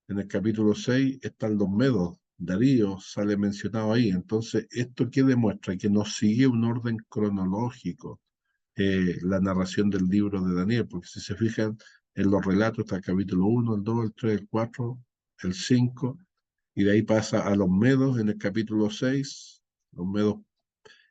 En el capítulo 6 están los medos, Darío sale mencionado ahí. Entonces, ¿esto qué demuestra? Que no sigue un orden cronológico la narración del libro de Daniel, porque si se fijan en los relatos está el capítulo 1, el 2, el 3, el 4, el 5, y de ahí pasa a los medos en el capítulo 6, los medos,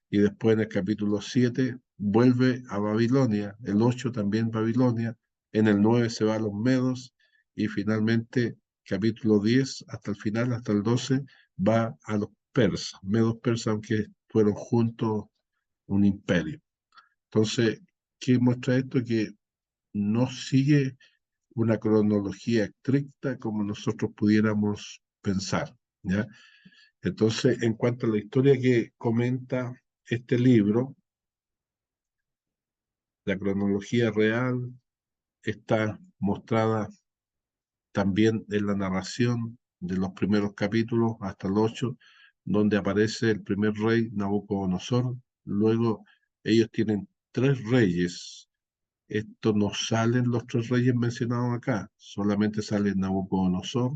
y después en el capítulo 7 vuelve a Babilonia, el 8 también Babilonia, en el 9 se va a los medos, y finalmente capítulo 10 hasta el final, hasta el 12, va a los persas, medos persas, aunque fueron juntos un imperio. Entonces, ¿qué muestra esto? Que no sigue una cronología estricta como nosotros pudiéramos pensar, ¿ya? Entonces, en cuanto a la historia que comenta este libro, la cronología real está mostrada también en la narración de los primeros capítulos hasta el 8, donde aparece el primer rey Nabucodonosor. Luego ellos tienen tres reyes. Esto no salen los tres reyes mencionados acá, solamente sale Nabucodonosor.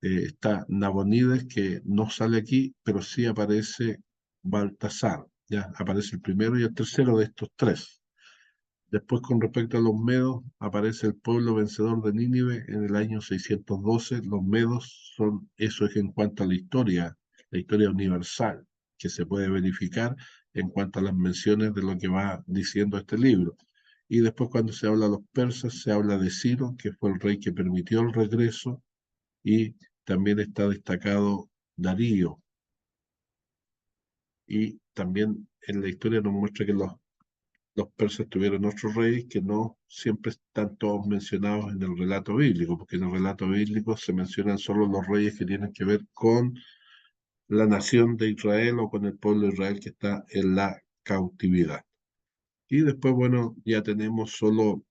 Está Nabonides, que no sale aquí, pero sí aparece Baltasar. Ya aparece el primero y el tercero de estos tres. Después, con respecto a los medos, aparece el pueblo vencedor de Nínive en el año 612. Los medos son, eso es en cuanto a la historia universal, que se puede verificar en cuanto a las menciones de lo que va diciendo este libro. Y después, cuando se habla de los persas, se habla de Ciro, que fue el rey que permitió el regreso, y también está destacado Darío. Y también en la historia nos muestra que los persas tuvieron otros reyes que no siempre están todos mencionados en el relato bíblico, porque en el relato bíblico se mencionan solo los reyes que tienen que ver con la nación de Israel o con el pueblo de Israel que está en la cautividad. Y después, bueno, ya tenemos solo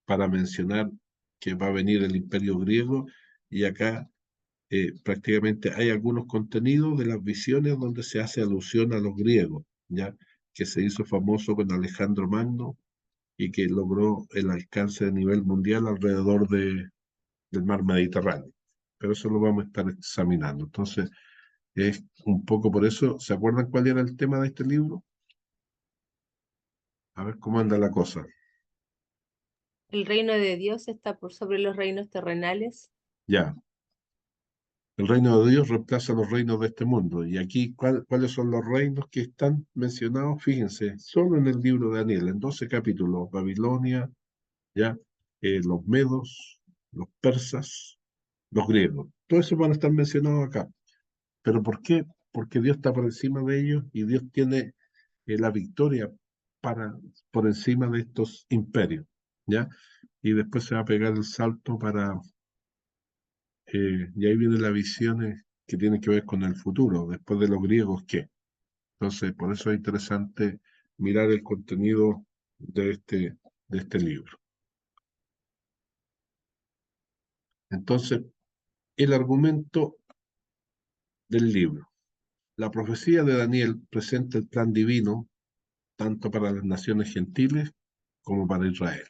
para mencionar que va a venir el imperio griego, y acá prácticamente hay algunos contenidos de las visiones donde se hace alusión a los griegos, ya que se hizo famoso con Alejandro Magno y que logró el alcance de nivel mundial alrededor del mar Mediterráneo. Pero eso lo vamos a estar examinando. Entonces, es un poco por eso. ¿Se acuerdan cuál era el tema de este libro? A ver cómo anda la cosa. El reino de Dios está por sobre los reinos terrenales. Ya. El reino de Dios reemplaza los reinos de este mundo. Y aquí, ¿cuáles son los reinos que están mencionados? Fíjense, solo en el libro de Daniel, en 12 capítulos, Babilonia, ya, los medos, los persas, los griegos. Todos esos van a estar mencionados acá. ¿Pero por qué? Porque Dios está por encima de ellos y Dios tiene la victoria por encima de estos imperios, ¿ya? Y después se va a pegar el salto y ahí vienen las visiones que tienen que ver con el futuro, después de los griegos, ¿qué? Entonces, por eso es interesante mirar el contenido de este libro. Entonces, el argumento del libro. La profecía de Daniel presenta el plan divino tanto para las naciones gentiles como para Israel.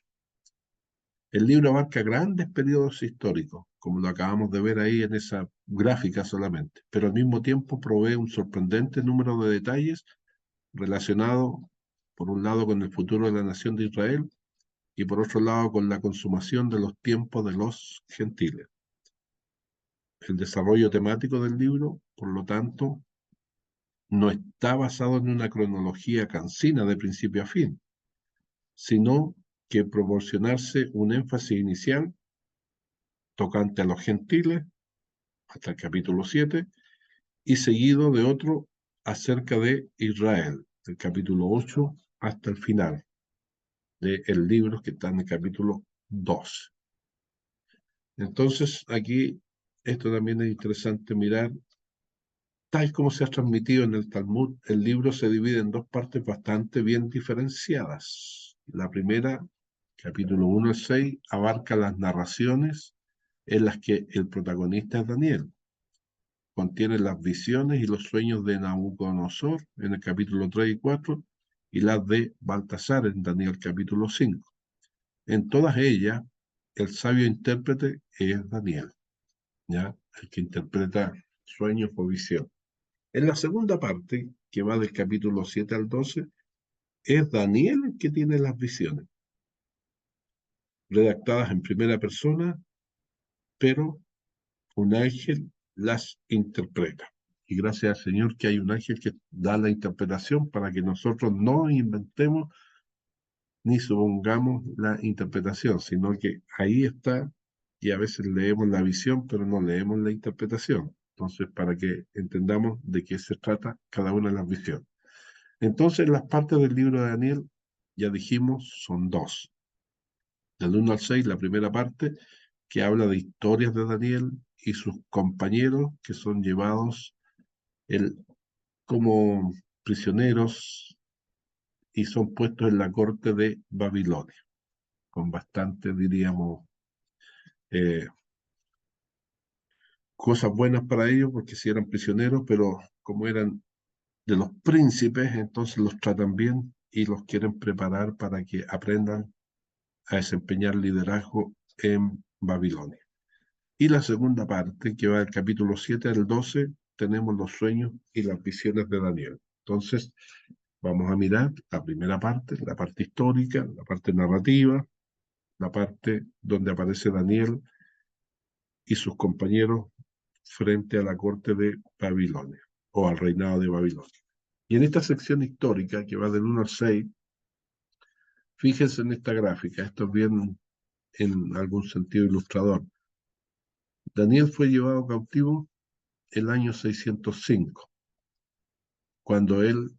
El libro abarca grandes periodos históricos, como lo acabamos de ver ahí en esa gráfica solamente, pero al mismo tiempo provee un sorprendente número de detalles relacionados, por un lado, con el futuro de la nación de Israel y por otro lado, con la consumación de los tiempos de los gentiles. El desarrollo temático del libro, por lo tanto, no está basado en una cronología cansina de principio a fin, sino que proporcionarse un énfasis inicial tocante a los gentiles, hasta el capítulo 7, y seguido de otro acerca de Israel, del capítulo 8 hasta el final del libro que está en el capítulo 12. Entonces, aquí, esto también es interesante mirar, tal como se ha transmitido en el Talmud, el libro se divide en dos partes bastante bien diferenciadas. La primera, capítulo 1 al 6, abarca las narraciones en las que el protagonista es Daniel. Contiene las visiones y los sueños de Nabucodonosor en el capítulo 3 y 4 y las de Baltasar en Daniel capítulo 5. En todas ellas, el sabio intérprete es Daniel, ¿ya? El que interpreta sueños o visión. En la segunda parte, que va del capítulo 7 al 12, es Daniel el que tiene las visiones, redactadas en primera persona, pero un ángel las interpreta. Y gracias al Señor que hay un ángel que da la interpretación para que nosotros no inventemos ni supongamos la interpretación, sino que ahí está, y a veces leemos la visión, pero no leemos la interpretación. Entonces, para que entendamos de qué se trata cada una de las visiones. Entonces, las partes del libro de Daniel, ya dijimos, son dos. Del 1 al 6, la primera parte, que habla de historias de Daniel y sus compañeros que son llevados como prisioneros y son puestos en la corte de Babilonia, con bastante, diríamos, eh, cosas buenas para ellos, porque si eran prisioneros, pero como eran de los príncipes, entonces los tratan bien y los quieren preparar para que aprendan a desempeñar liderazgo en Babilonia. Y la segunda parte, que va del capítulo 7 al 12, tenemos los sueños y las visiones de Daniel. Entonces, vamos a mirar la primera parte, la parte histórica, la parte narrativa, la parte donde aparece Daniel y sus compañeros frente a la corte de Babilonia o al reinado de Babilonia. Y en esta sección histórica, que va del 1 al 6, fíjense en esta gráfica, esto es bien en algún sentido ilustrador. Daniel fue llevado cautivo el año 605, cuando él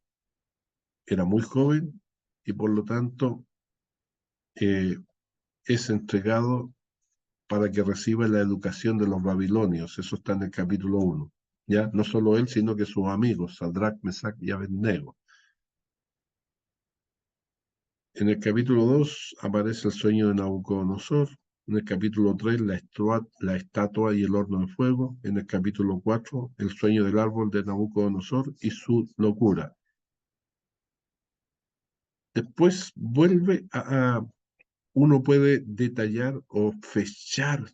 era muy joven y por lo tanto es entregado para que reciba la educación de los babilonios. Eso está en el capítulo 1. ¿Ya? No solo él, sino que sus amigos, Sadrach, Mesach y Abednego. En el capítulo 2 aparece el sueño de Nabucodonosor. En el capítulo 3, la estatua y el horno de fuego. En el capítulo 4, el sueño del árbol de Nabucodonosor y su locura. Después vuelve uno puede detallar o fechar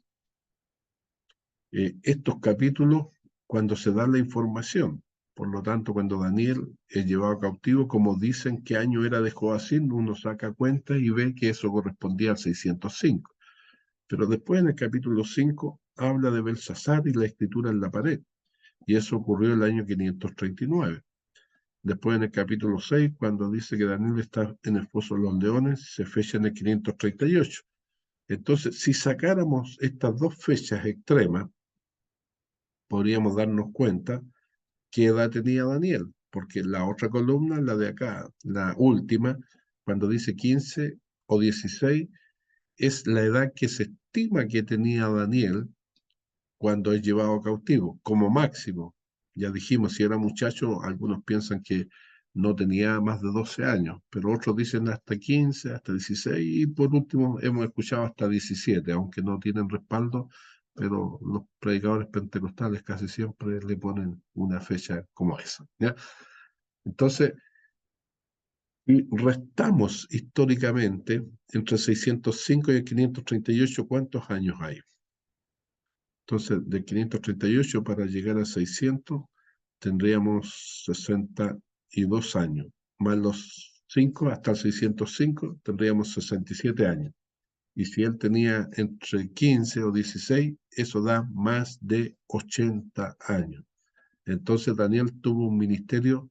estos capítulos cuando se da la información. Por lo tanto, cuando Daniel es llevado cautivo, como dicen qué año era de Joacim, uno saca cuenta y ve que eso correspondía al 605. Pero después en el capítulo 5 habla de Belsasar y la escritura en la pared. Y eso ocurrió el año 539. Después en el capítulo 6, cuando dice que Daniel está en el foso de los leones, se fecha en el 538. Entonces, si sacáramos estas dos fechas extremas, podríamos darnos cuenta qué edad tenía Daniel, porque la otra columna, la de acá, la última, cuando dice 15 o 16, es la edad que se estima que tenía Daniel cuando es llevado cautivo, como máximo. Ya dijimos, si era muchacho, algunos piensan que no tenía más de 12 años, pero otros dicen hasta 15, hasta 16, y por último hemos escuchado hasta 17, aunque no tienen respaldo, pero los predicadores pentecostales casi siempre le ponen una fecha como esa, ¿ya? Entonces, y restamos históricamente entre 605 y el 538, ¿cuántos años hay? Entonces, de 538 para llegar a 600, tendríamos 62 años, más los 5 hasta el 605, tendríamos 67 años. Y si él tenía entre 15 o 16, eso da más de 80 años. Entonces Daniel tuvo un ministerio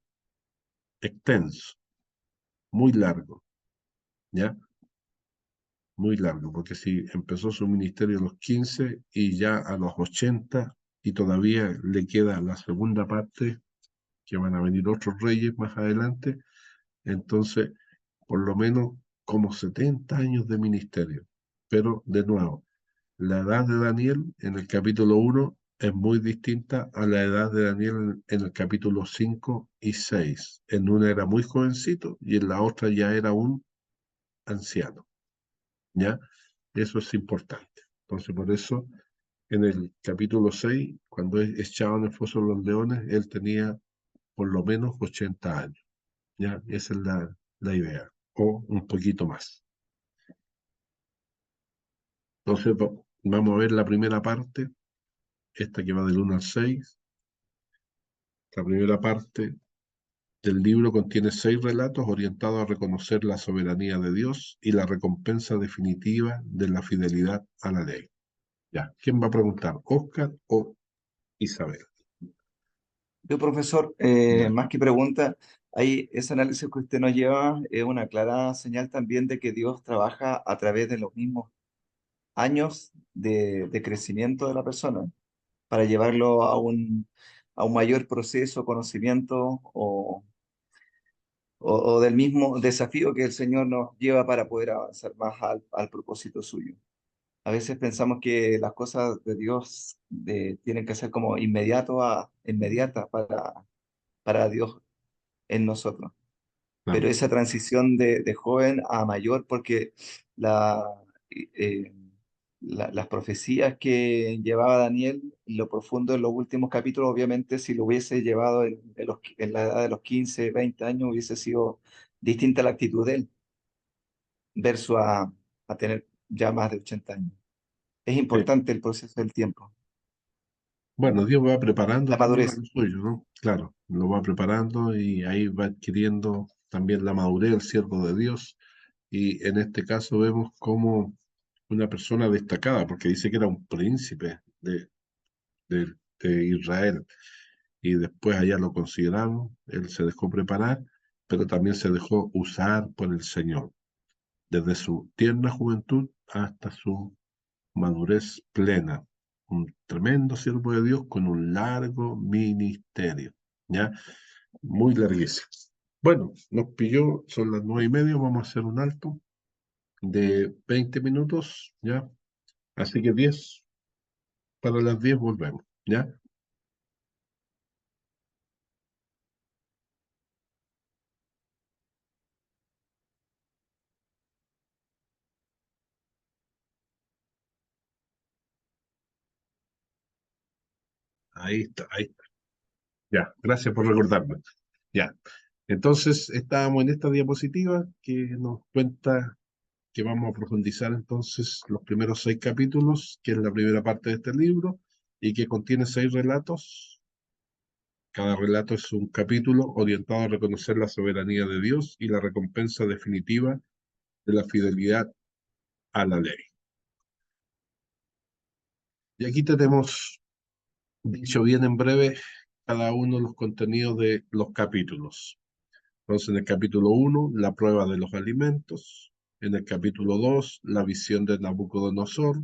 extenso, muy largo, ¿ya? Muy largo, porque si empezó su ministerio a los 15 y ya a los 80, y todavía le queda la segunda parte, que van a venir otros reyes más adelante, entonces por lo menos como 70 años de ministerio. Pero de nuevo, la edad de Daniel en el capítulo 1 es muy distinta a la edad de Daniel en el capítulo 5 y 6. En una era muy jovencito y en la otra ya era un anciano, ¿ya? Eso es importante. Entonces, por eso, en el capítulo 6, cuando es echado en el foso de los leones, él tenía por lo menos 80 años, ¿ya? Esa es la idea, o un poquito más. Entonces, vamos a ver la primera parte, esta que va del 1 al 6. La primera parte del libro contiene 6 relatos orientados a reconocer la soberanía de Dios y la recompensa definitiva de la fidelidad a la ley. Ya, ¿quién va a preguntar? ¿Oscar o Isabel? Yo, profesor, Ya, más que pregunta, hay ese análisis que usted nos lleva es una clara señal también de que Dios trabaja a través de los mismos años de crecimiento de la persona para llevarlo a un mayor proceso, conocimiento o del mismo desafío que el Señor nos lleva para poder avanzar más al propósito suyo. A veces pensamos que las cosas de Dios tienen que ser como inmediatas para Dios en nosotros. Pero claro. esa transición de joven a mayor, porque la, eh, las profecías que llevaba Daniel, lo profundo en los últimos capítulos, obviamente si lo hubiese llevado en la edad de los 15 20 años, hubiese sido distinta la actitud de él, versus a tener ya más de 80 años. Es Sí. importante el proceso del tiempo, Bueno, Dios va preparando la también a madurez. los suyos, ¿no? Claro, lo va preparando y ahí va adquiriendo también la madurez el siervo de Dios. Y en este caso vemos como una persona destacada, porque dice que era un príncipe de Israel. Y después allá lo consideraron, él se dejó preparar, pero también se dejó usar por el Señor, desde su tierna juventud hasta su madurez plena. Un tremendo siervo de Dios con un largo ministerio, ¿ya? Muy larguísimo. Bueno, nos pilló, son las 9:30, vamos a hacer un alto de 20 minutos, ¿ya? Así que 10, para las 10 volvemos, ¿ya? Ahí está, ahí está. Ya, gracias por recordarme. Ya. Entonces, estábamos en esta diapositiva que nos cuenta que vamos a profundizar entonces los primeros 6 capítulos, que es la primera parte de este libro, y que contiene 6 relatos. Cada relato es un capítulo orientado a reconocer la soberanía de Dios y la recompensa definitiva de la fidelidad a la ley. Y aquí tenemos, dicho bien en breve, cada uno de los contenidos de los capítulos. Entonces, en el capítulo 1, la prueba de los alimentos. En el capítulo 2, la visión de Nabucodonosor.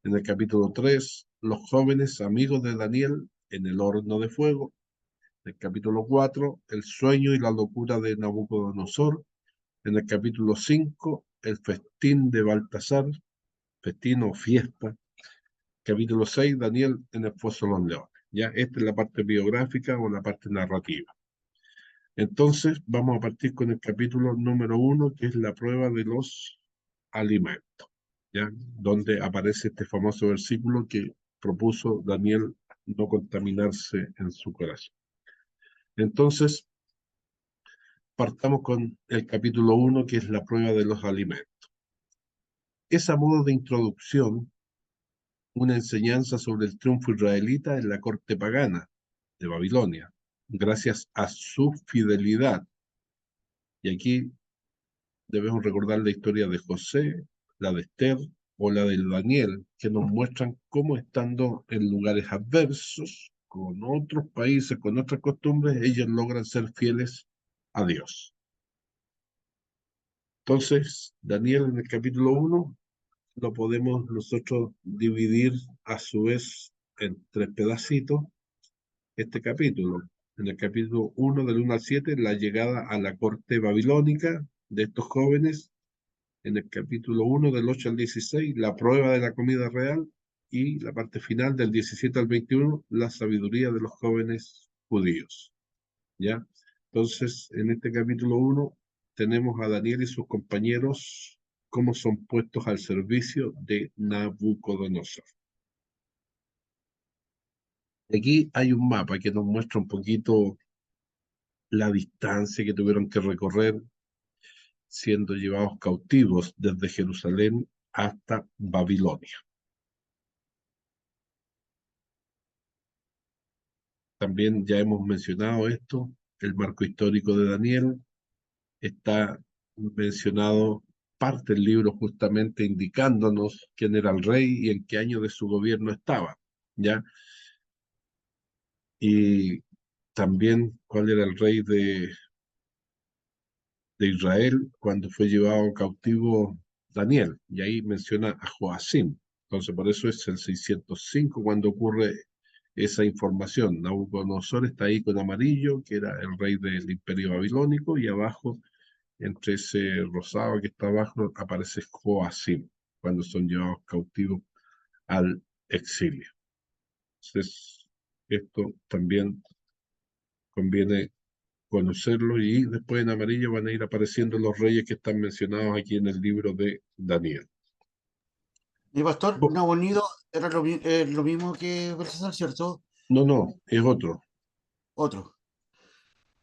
En el capítulo 3, los jóvenes amigos de Daniel en el horno de fuego. En el capítulo 4, el sueño y la locura de Nabucodonosor. En el capítulo 5, el festín de Baltasar, festín o fiesta. Capítulo 6, Daniel en el foso de los leones. Ya, esta es la parte biográfica o la parte narrativa. Entonces, vamos a partir con el capítulo número 1, que es la prueba de los alimentos, ¿ya? Donde aparece este famoso versículo que propuso Daniel no contaminarse en su corazón. Entonces, partamos con el capítulo 1, que es la prueba de los alimentos. Es a modo de introducción una enseñanza sobre el triunfo israelita en la corte pagana de Babilonia, gracias a su fidelidad. Y aquí debemos recordar la historia de José, la de Esther o la de Daniel, que nos muestran cómo estando en lugares adversos, con otros países, con otras costumbres, ellos logran ser fieles a Dios. Entonces, Daniel en el capítulo 1 lo podemos nosotros dividir a su vez en 3 pedacitos este capítulo. En el capítulo 1 del 1 al 7, la llegada a la corte babilónica de estos jóvenes. En el capítulo 1 del 8 al 16, la prueba de la comida real. Y la parte final del 17 al 21, la sabiduría de los jóvenes judíos. ¿Ya? Entonces, en este capítulo 1 tenemos a Daniel y sus compañeros cómo son puestos al servicio de Nabucodonosor. Aquí hay un mapa que nos muestra un poquito la distancia que tuvieron que recorrer siendo llevados cautivos desde Jerusalén hasta Babilonia. También ya hemos mencionado esto, el marco histórico de Daniel está mencionado parte del libro justamente indicándonos quién era el rey y en qué año de su gobierno estaba, ¿ya? Y también cuál era el rey de Israel cuando fue llevado cautivo Daniel, y ahí menciona a Joacim. Entonces, por eso es el 605 cuando ocurre esa información. Nabucodonosor está ahí con amarillo, que era el rey del imperio babilónico, y abajo, entre ese rosado que está abajo, aparece Joacim, cuando son llevados cautivos al exilio. Entonces, esto también conviene conocerlo, y después en amarillo van a ir apareciendo los reyes que están mencionados aquí en el libro de Daniel. Mi pastor, Bo- Nabonido era lo mismo que Belsasar, ¿cierto? No, es otro. Otro.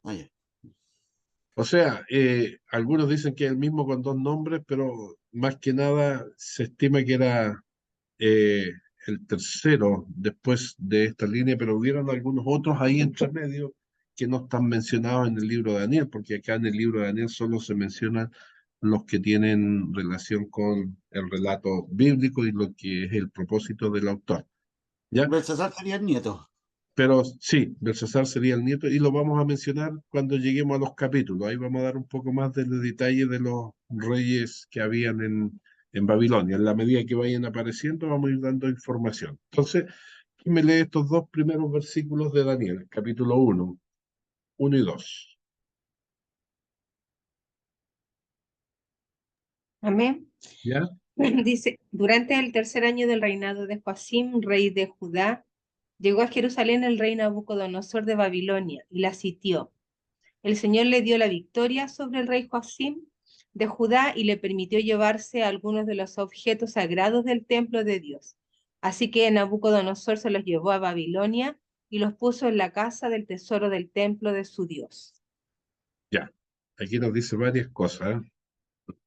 Ah, ya. O sea, algunos dicen que es el mismo con 2 nombres, pero más que nada se estima que era eh, el tercero después de esta línea, pero hubieron algunos otros ahí entre medio que no están mencionados en el libro de Daniel, porque acá en el libro de Daniel solo se mencionan los que tienen relación con el relato bíblico y lo que es el propósito del autor. ¿Ya? Belsasar sería el nieto. Pero sí, Belsasar sería el nieto y lo vamos a mencionar cuando lleguemos a los capítulos. Ahí vamos a dar un poco más de detalle de los reyes que habían en Babilonia. En la medida que vayan apareciendo, vamos a ir dando información. Entonces, ¿quién me lee estos 2 primeros versículos de Daniel? Capítulo 1 y 2. Amén. ¿Ya? Dice, durante el tercer año del reinado de Joacim, rey de Judá, llegó a Jerusalén el rey Nabucodonosor de Babilonia y la sitió. El Señor le dio la victoria sobre el rey Joacim de Judá y le permitió llevarse algunos de los objetos sagrados del templo de Dios. Así que Nabucodonosor se los llevó a Babilonia y los puso en la casa del tesoro del templo de su Dios. Ya. Aquí nos dice varias cosas.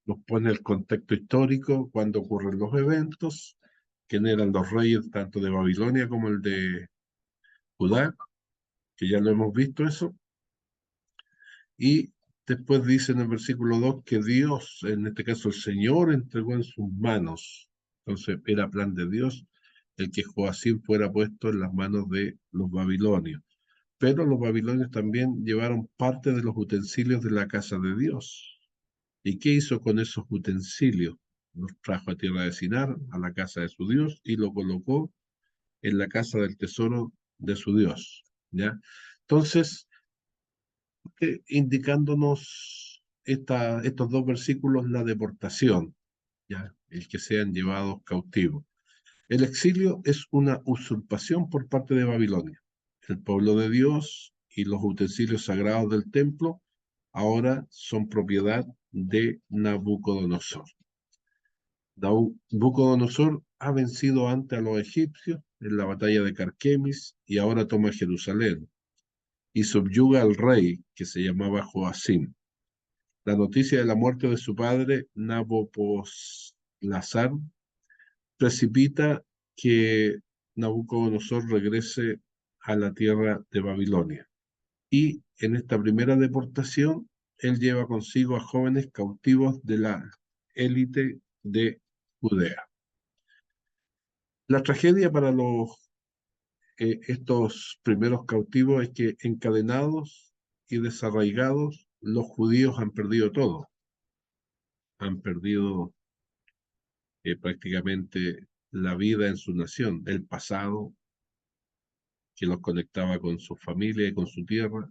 Nos pone el contexto histórico, cuando ocurren los eventos, quién eran los reyes tanto de Babilonia como el de Judá, que ya lo hemos visto eso. Y después dice en el versículo 2 que Dios, en este caso el Señor, entregó en sus manos. Entonces era plan de Dios el que Joacim fuera puesto en las manos de los babilonios. Pero los babilonios también llevaron parte de los utensilios de la casa de Dios. ¿Y qué hizo con esos utensilios? Los trajo a tierra de Sinar, a la casa de su Dios, y lo colocó en la casa del tesoro de su Dios. ¿Ya? Entonces, indicándonos estos 2 versículos la deportación, ¿ya? El que sean llevados cautivos. El exilio es una usurpación por parte de Babilonia. El pueblo de Dios y los utensilios sagrados del templo ahora son propiedad de Nabucodonosor. Nabucodonosor ha vencido antes a los egipcios en la batalla de Carquemis y ahora toma Jerusalén y subyuga al rey que se llamaba Joacim. La noticia de la muerte de su padre, Nabopolassar, precipita que Nabucodonosor regrese a la tierra de Babilonia. Y en esta primera deportación, él lleva consigo a jóvenes cautivos de la élite de Judea. La tragedia para estos primeros cautivos es que encadenados y desarraigados, los judíos han perdido todo. Han perdido prácticamente la vida en su nación, el pasado que los conectaba con su familia y con su tierra,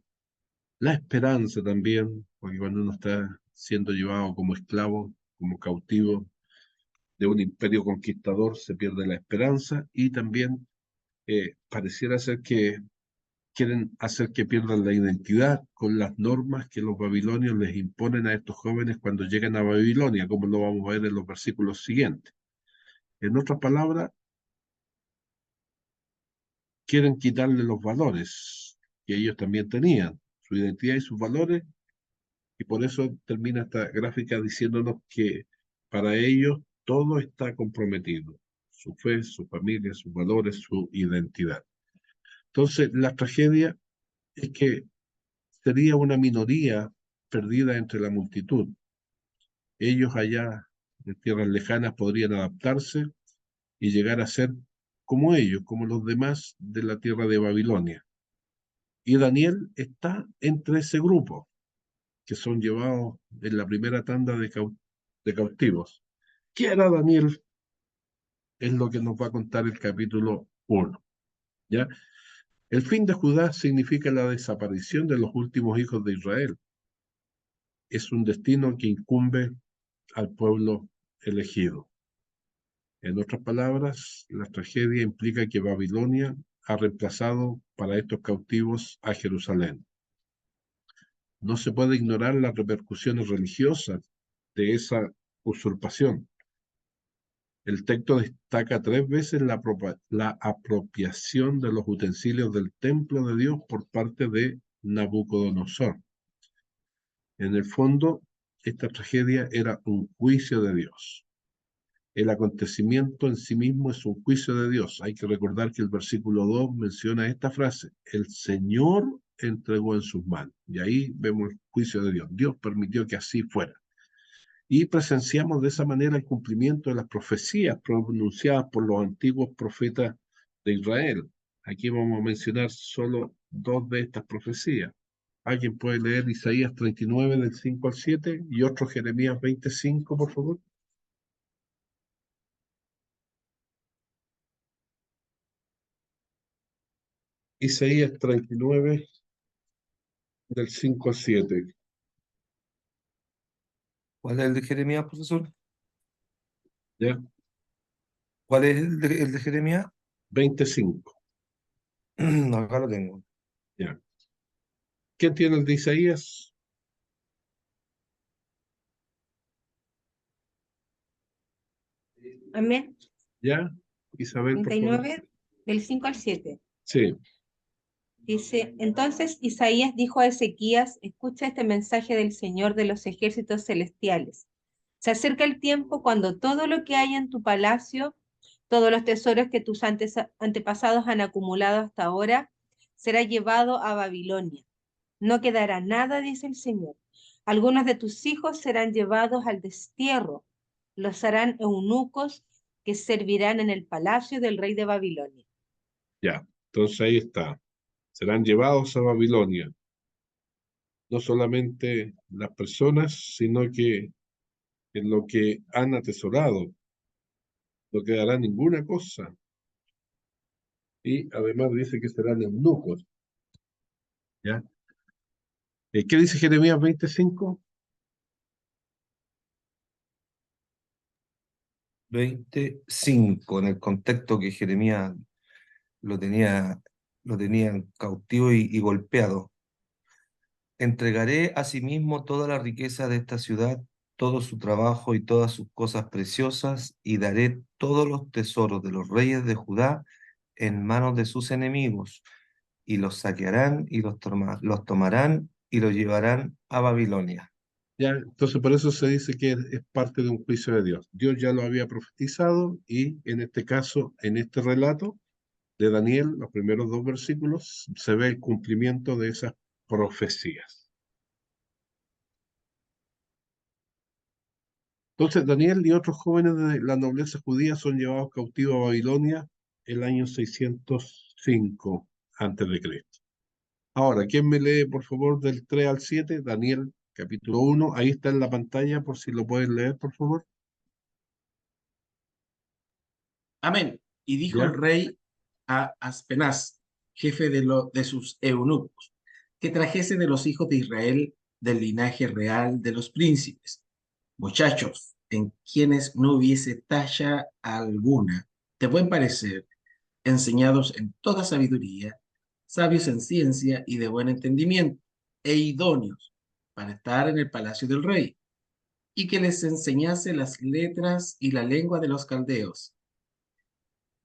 la esperanza también, porque cuando uno está siendo llevado como esclavo, como cautivo de un imperio conquistador, se pierde la esperanza y también pareciera ser que quieren hacer que pierdan la identidad con las normas que los babilonios les imponen a estos jóvenes cuando llegan a Babilonia, como lo vamos a ver en los versículos siguientes. En otras palabras, quieren quitarle los valores que ellos también tenían, su identidad y sus valores, y por eso termina esta gráfica diciéndonos que para ellos todo está comprometido, su fe, su familia, sus valores, su identidad. Entonces, la tragedia es que sería una minoría perdida entre la multitud. Ellos allá en tierras lejanas podrían adaptarse y llegar a ser como ellos, como los demás de la tierra de Babilonia. Y Daniel está entre ese grupo que son llevados en la primera tanda de cautivos. ¿Qué hará Daniel? Es lo que nos va a contar el capítulo 1. ¿Ya? El fin de Judá significa la desaparición de los últimos hijos de Israel. Es un destino que incumbe al pueblo elegido. En otras palabras, la tragedia implica que Babilonia ha reemplazado para estos cautivos a Jerusalén. No se puede ignorar las repercusiones religiosas de esa usurpación. El texto destaca 3 veces la apropiación de los utensilios del templo de Dios por parte de Nabucodonosor. En el fondo, esta tragedia era un juicio de Dios. El acontecimiento en sí mismo es un juicio de Dios. Hay que recordar que el versículo 2 menciona esta frase: el Señor entregó en sus manos. Y ahí vemos el juicio de Dios. Dios permitió que así fuera. Y presenciamos de esa manera el cumplimiento de las profecías pronunciadas por los antiguos profetas de Israel. Aquí vamos a mencionar solo 2 de estas profecías. ¿Alguien puede leer Isaías 39 del 5 al 7 y otro Jeremías 25, por favor? Isaías 39 del 5 al 7. ¿Cuál es el de Jeremías, profesor? ¿Ya? ¿Cuál es el de Jeremías? 25. No, acá lo tengo. ¿Ya? ¿Quién tiene el de Isaías? Amén. ¿Ya? Isabel, por favor. 39, del 5 al 7. Sí. Dice, entonces Isaías dijo a Ezequías, escucha este mensaje del Señor de los ejércitos celestiales. Se acerca el tiempo cuando todo lo que hay en tu palacio, todos los tesoros que tus antepasados han acumulado hasta ahora, será llevado a Babilonia. No quedará nada, dice el Señor. Algunos de tus hijos serán llevados al destierro. Los harán eunucos que servirán en el palacio del rey de Babilonia. Ya. Entonces ahí está. Serán llevados a Babilonia. No solamente las personas, sino que en lo que han atesorado no quedará ninguna cosa. Y además dice que serán eunucos. ¿Ya? ¿Qué dice Jeremías 25? 25, en el contexto que Jeremías lo tenía, lo tenían cautivo y golpeado. Entregaré asimismo toda la riqueza de esta ciudad, todo su trabajo y todas sus cosas preciosas, y daré todos los tesoros de los reyes de Judá en manos de sus enemigos, y los saquearán y los tomarán y los llevarán a Babilonia. ¿Ya? Entonces, por eso se dice que es parte de un juicio de Dios. Dios ya lo había profetizado y en este caso, en este relato de Daniel, los primeros 2 versículos, se ve el cumplimiento de esas profecías. Entonces, Daniel y otros jóvenes de la nobleza judía son llevados cautivos a Babilonia el año 605 antes de Cristo. Ahora, ¿quién me lee, por favor, del 3 al 7? Daniel, capítulo 1. Ahí está en la pantalla, por si lo pueden leer, por favor. Amén. Y dijo el ¿Ya? rey a Aspenaz, jefe de sus eunucos, que trajese de los hijos de Israel del linaje real de los príncipes, muchachos en quienes no hubiese talla alguna, de buen parecer, enseñados en toda sabiduría, sabios en ciencia y de buen entendimiento, e idóneos para estar en el palacio del rey, y que les enseñase las letras y la lengua de los caldeos.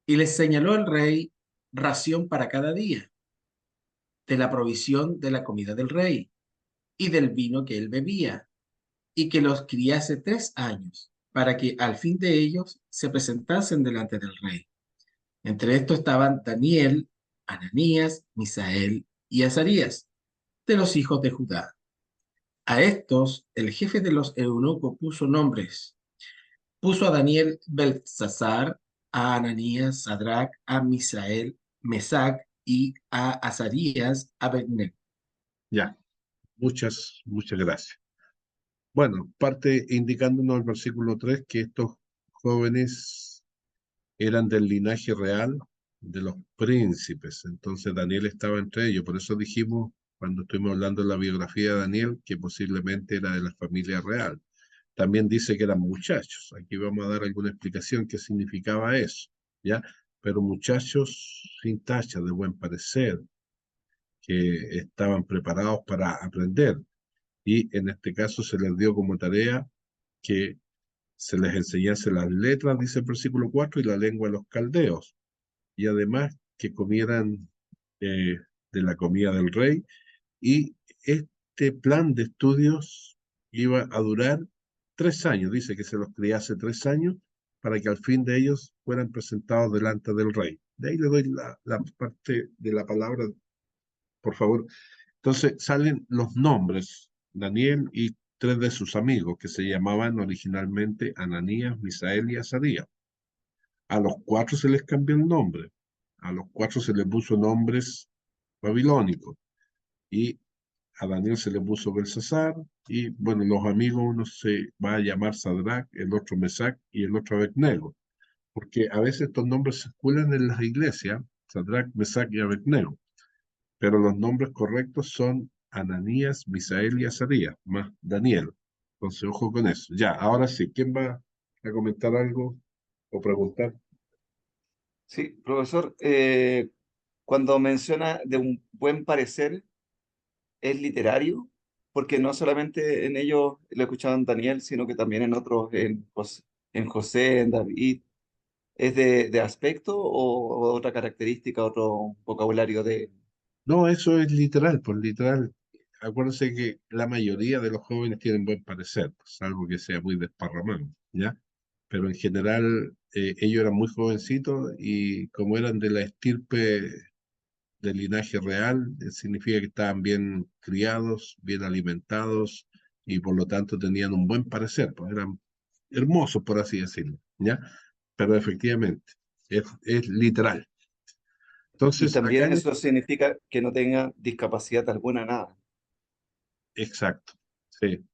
Y les señaló el rey ración para cada día, de la provisión de la comida del rey y del vino que él bebía, y que los criase 3 años, para que al fin de ellos se presentasen delante del rey. Entre estos estaban Daniel, Ananías, Misael y Azarías, de los hijos de Judá. A estos el jefe de los eunucos puso nombres. Puso a Daniel Beltsasar, a Ananías, Sadrach, a Misael, Mesac y a Azarías, Abednego. Ya. Muchas gracias. Bueno, parte indicándonos el versículo 3 que estos jóvenes eran del linaje real de los príncipes. Entonces Daniel estaba entre ellos. Por eso dijimos, cuando estuvimos hablando de la biografía de Daniel, que posiblemente era de la familia real. También dice que eran muchachos. Aquí vamos a dar alguna explicación qué significaba eso, ¿ya? Pero muchachos sin tacha, de buen parecer, que estaban preparados para aprender. Y en este caso se les dio como tarea que se les enseñase las letras, dice el versículo 4, y la lengua de los caldeos. Y además que comieran de la comida del rey. Y este plan de estudios iba a durar 3 años. Dice que se los criase 3 años para que al fin de ellos fueran presentados delante del rey. De ahí le doy la parte de la palabra, por favor. Entonces salen los nombres, Daniel y 3 de sus amigos, que se llamaban originalmente Ananías, Misael y Azarías. A los 4 se les cambió el nombre. A los 4 se les puso nombres babilónicos. Y a Daniel se le puso Belsasar. Y bueno, los amigos, uno se va a llamar Sadrach, el otro Mesac y el otro Abednego. Porque a veces estos nombres circulan en las iglesias, Sadrach, Mesac y Abednego. Pero los nombres correctos son Ananías, Misael y Azarías, más Daniel. Entonces, ojo con eso. Ya, ahora sí, ¿quién va a comentar algo o preguntar? Sí, profesor, cuando menciona de un buen parecer, ¿es literario? Porque no solamente en ellos lo escuchaban Daniel, sino que también en otros, en José, en David. ¿Es de aspecto o otra característica, otro vocabulario de... No, eso es literal, pues literal. Acuérdense que la mayoría de los jóvenes tienen buen parecer, pues, salvo que sea muy desparramado, ¿ya? Pero en general ellos eran muy jovencitos y como eran de la estirpe del linaje real, significa que estaban bien criados, bien alimentados y por lo tanto tenían un buen parecer, pues eran hermosos, por así decirlo, ¿ya? Pero efectivamente, es literal. Y Entonces, acá también eso significa que no tenga discapacidad alguna, nada. exacto, sí,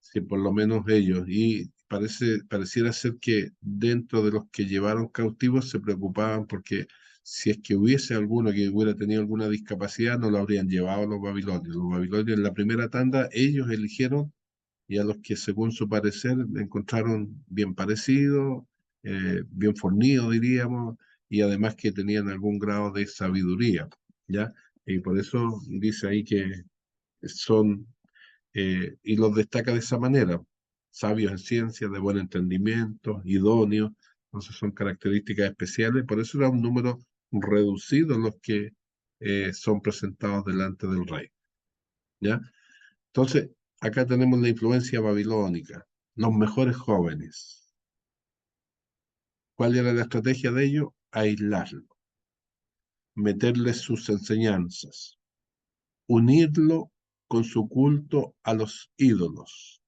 sí, por lo menos ellos. Y pareciera ser que dentro de los que llevaron cautivos se preocupaban porque si es que hubiese alguno que hubiera tenido alguna discapacidad, no lo habrían llevado a los babilonios. Los babilonios en la primera tanda, ellos eligieron y a los que según su parecer encontraron bien parecidos, bien fornidos, diríamos, y además que tenían algún grado de sabiduría, ¿ya? Y por eso dice ahí que son y los destaca de esa manera, sabios en ciencia, de buen entendimiento, idóneos, entonces son características especiales, por eso era un número reducido los que son presentados delante del rey, ¿ya? Entonces, acá tenemos la influencia babilónica, los mejores jóvenes. ¿Cuál era la estrategia de ello? Aislarlo, meterle sus enseñanzas, unirlo con su culto a los ídolos.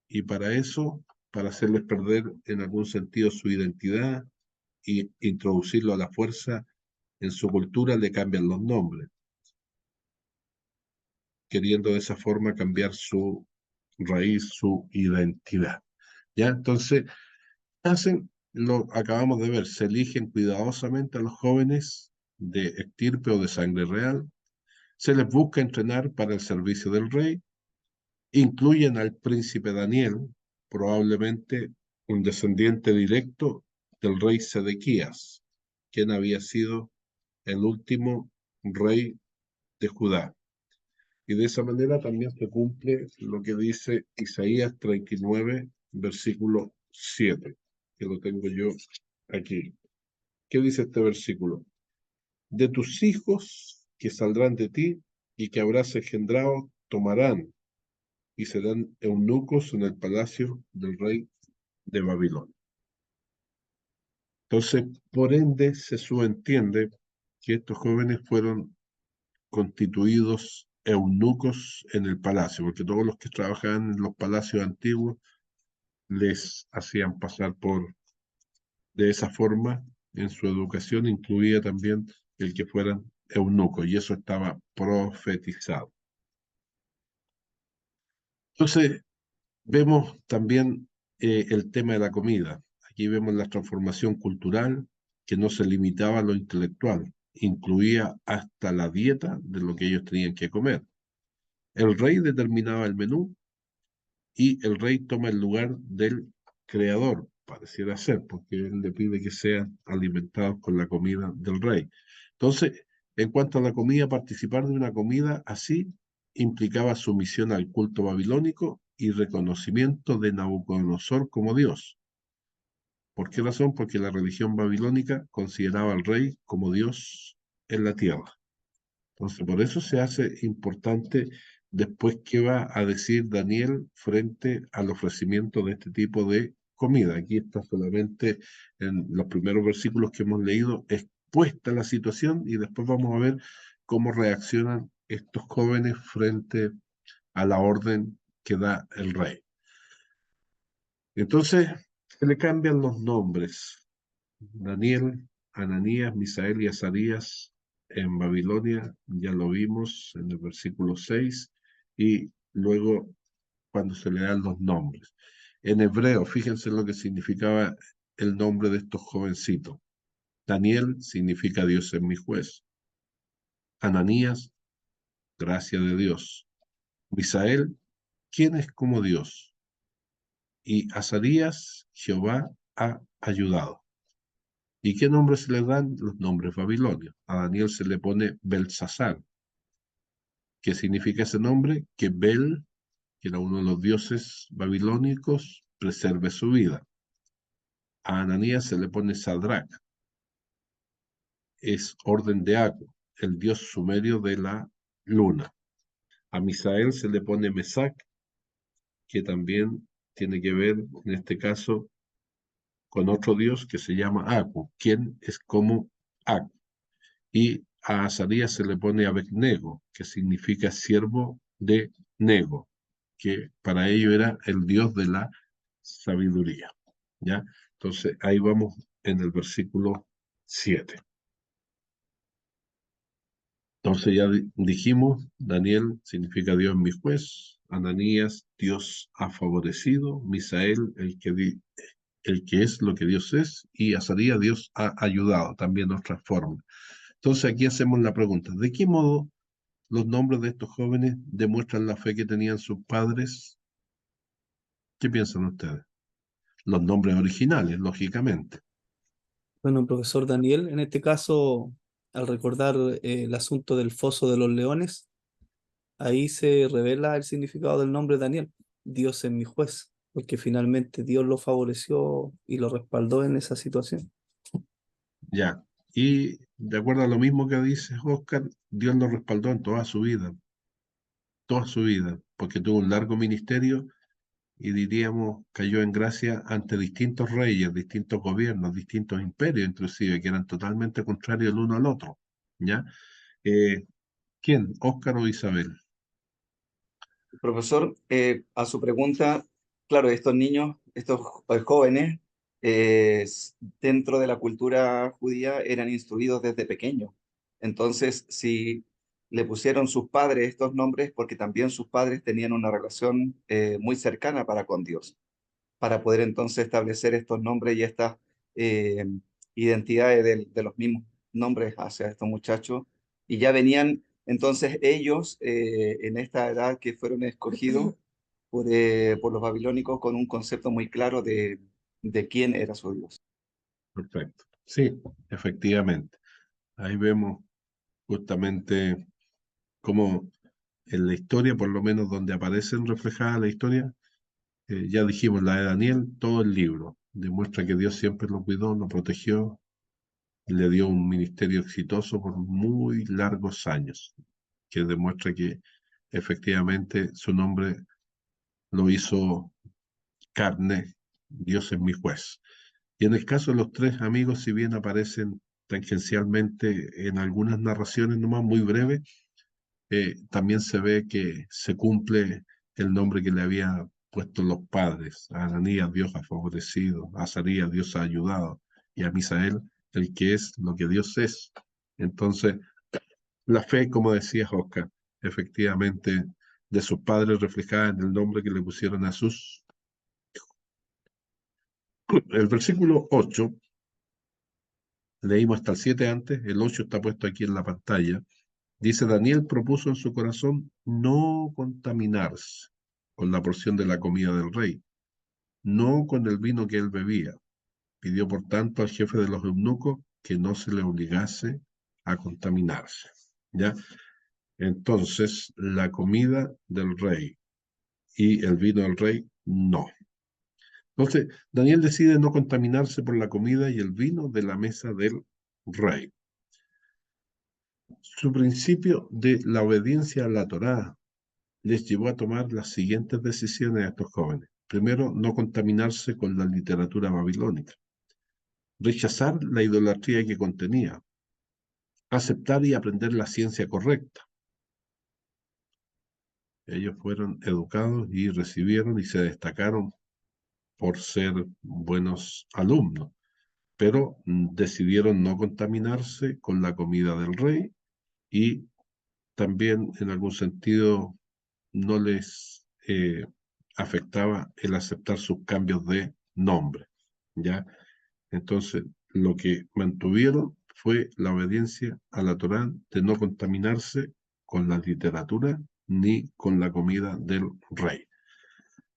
Y para eso, para hacerles perder en algún sentido su identidad y introducirlo a la fuerza en su cultura, le cambian los nombres, queriendo de esa forma cambiar su raíz, su identidad. ¿Ya? Entonces, hacen, lo acabamos de ver, se eligen cuidadosamente a los jóvenes de estirpe o de sangre real, se les busca entrenar para el servicio del rey, incluyen al príncipe Daniel, probablemente un descendiente directo del rey Sedequías, quien había sido el último rey de Judá. Y de esa manera también se cumple lo que dice Isaías 39, versículo 7, que lo tengo yo aquí. ¿Qué dice este versículo? De tus hijos que saldrán de ti y que habrás engendrado, tomarán y serán eunucos en el palacio del rey de Babilonia. Entonces, por ende, se subentiende que estos jóvenes fueron constituidos eunucos en el palacio, porque todos los que trabajaban en los palacios antiguos les hacían pasar por de esa forma. En su educación incluía también el que fueran eunucos, y eso estaba profetizado. Entonces, vemos también el tema de la comida. Aquí vemos la transformación cultural que no se limitaba a lo intelectual, incluía hasta la dieta de lo que ellos tenían que comer. El rey determinaba el menú y el rey toma el lugar del creador, pareciera ser, porque él le pide que sean alimentados con la comida del rey. Entonces, en cuanto a la comida, participar de una comida así implicaba sumisión al culto babilónico y reconocimiento de Nabucodonosor como Dios. ¿Por qué razón? Porque la religión babilónica consideraba al rey como Dios en la tierra. Entonces, por eso se hace importante después qué va a decir Daniel frente al ofrecimiento de este tipo de comida. Aquí está solamente en los primeros versículos que hemos leído expuesta la situación y después vamos a ver cómo reaccionan estos jóvenes frente a la orden que da el rey. Entonces, se le cambian los nombres. Daniel, Ananías, Misael y Azarías en Babilonia, ya lo vimos en el versículo 6, y luego cuando se le dan los nombres. En hebreo, fíjense lo que significaba el nombre de estos jovencitos. Daniel significa Dios es mi juez. Ananías, gracia de Dios. Misael, ¿quién es como Dios? Y Azarías, Jehová ha ayudado. ¿Y qué nombres se le dan? Los nombres babilonios. A Daniel se le pone Belsasar. ¿Qué significa ese nombre? Que Bel, que era uno de los dioses babilónicos, preserve su vida. A Ananías se le pone Sadrach. Es orden de Aco, el dios sumerio de la luna. A Misael se le pone Mesac, que también tiene que ver, en este caso, con otro dios que se llama Aco, quien es como Aco. Y a Azarías se le pone Abednego, que significa siervo de Nego, que para ello era el dios de la sabiduría. ¿Ya? Entonces, ahí vamos en el versículo 7. Entonces ya dijimos, Daniel significa Dios mi juez, Ananías, Dios ha favorecido, Misael, el que es lo que Dios es, y Azarías, Dios ha ayudado, también nos transforma. Entonces aquí hacemos la pregunta, ¿de qué modo los nombres de estos jóvenes demuestran la fe que tenían sus padres? ¿Qué piensan ustedes? Los nombres originales, lógicamente. Bueno, profesor Daniel, en este caso, al recordar el asunto del foso de los leones, ahí se revela el significado del nombre Daniel. Dios es mi juez, porque finalmente Dios lo favoreció y lo respaldó en esa situación. Ya. Y de acuerdo a lo mismo que dice Oscar, Dios lo respaldó en toda su vida. Toda su vida. porque tuvo un largo ministerio y diríamos cayó en gracia ante distintos reyes, distintos gobiernos, distintos imperios inclusive, que eran totalmente contrarios el uno al otro, ¿ya? Eh, ¿Quién? ¿Óscar o Isabel? Profesor, a su pregunta, claro, estos niños, estos jóvenes, dentro de la cultura judía eran instruidos desde pequeños. Entonces, si le pusieron sus padres estos nombres, porque también sus padres tenían una relación muy cercana para con Dios, para poder entonces establecer estos nombres y estas eh, identidades de los mismos nombres hacia estos muchachos. Y ya venían entonces ellos en esta edad que fueron escogidos por los babilónicos con un concepto muy claro de quién era su Dios. Perfecto. Sí, efectivamente. Ahí vemos justamente cómo en la historia, por lo menos donde aparecen reflejadas la historia, ya dijimos la de Daniel, todo el libro demuestra que Dios siempre lo cuidó, lo protegió, le dio un ministerio exitoso por muy largos años, que demuestra que efectivamente su nombre lo hizo carne, Dios es mi juez. Y en el caso de los tres amigos, si bien aparecen tangencialmente en algunas narraciones nomás muy breves, también se ve que se cumple el nombre que le habían puesto los padres. A Ananías Dios ha favorecido, a Azarías Dios ha ayudado, y a Misael el que es lo que Dios es. Entonces, la fe, como decía Oscar, efectivamente de sus padres reflejada en el nombre que le pusieron a sus. El versículo 8, leímos hasta el 7 antes, el 8 está puesto aquí en la pantalla. Dice, Daniel propuso en su corazón no contaminarse con la porción de la comida del rey, no con el vino que él bebía. Pidió por tanto al jefe de los eunucos que no se le obligase a contaminarse. ¿Ya? Entonces, la comida del rey y el vino del rey, no. Entonces, Daniel decide no contaminarse por la comida y el vino de la mesa del rey. Su principio de la obediencia a la Torá les llevó a tomar las siguientes decisiones a estos jóvenes. Primero, no contaminarse con la literatura babilónica, rechazar la idolatría que contenía, aceptar y aprender la ciencia correcta. Ellos fueron educados y recibieron y se destacaron por ser buenos alumnos, pero decidieron no contaminarse con la comida del rey y también en algún sentido no les afectaba el aceptar sus cambios de nombre, ¿ya? Entonces, lo que mantuvieron fue la obediencia a la Torá de no contaminarse con la literatura ni con la comida del rey.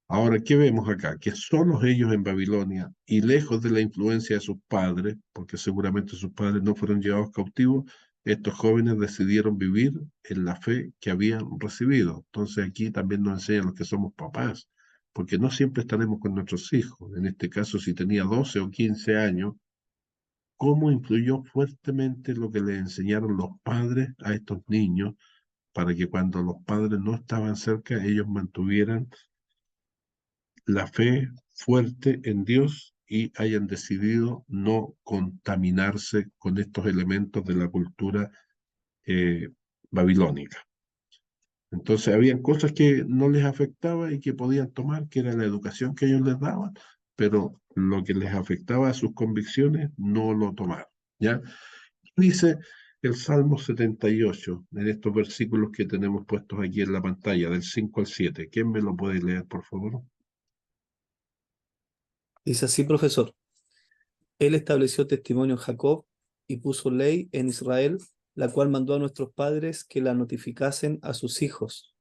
Ahora, ¿qué vemos acá? Que solos ellos en Babilonia y lejos de la influencia de sus padres, porque seguramente sus padres no fueron llevados cautivos, estos jóvenes decidieron vivir en la fe que habían recibido. Entonces aquí también nos enseñan los que somos papás, porque no siempre estaremos con nuestros hijos. En este caso, si tenía 12 o 15 años, ¿cómo influyó fuertemente lo que les enseñaron los padres a estos niños para que cuando los padres no estaban cerca, ellos mantuvieran la fe fuerte en Dios y hayan decidido no contaminarse con estos elementos de la cultura babilónica? Entonces, habían cosas que no les afectaba y que podían tomar, que era la educación que ellos les daban, pero lo que les afectaba a sus convicciones no lo tomaron, ¿ya? Dice el Salmo 78, en estos versículos que tenemos puestos aquí en la pantalla, del 5 al 7. ¿Quién me lo puede leer, por favor? Dice así, profesor. Él estableció testimonio en Jacob y puso ley en Israel, la cual mandó a nuestros padres que la notificasen a sus hijos,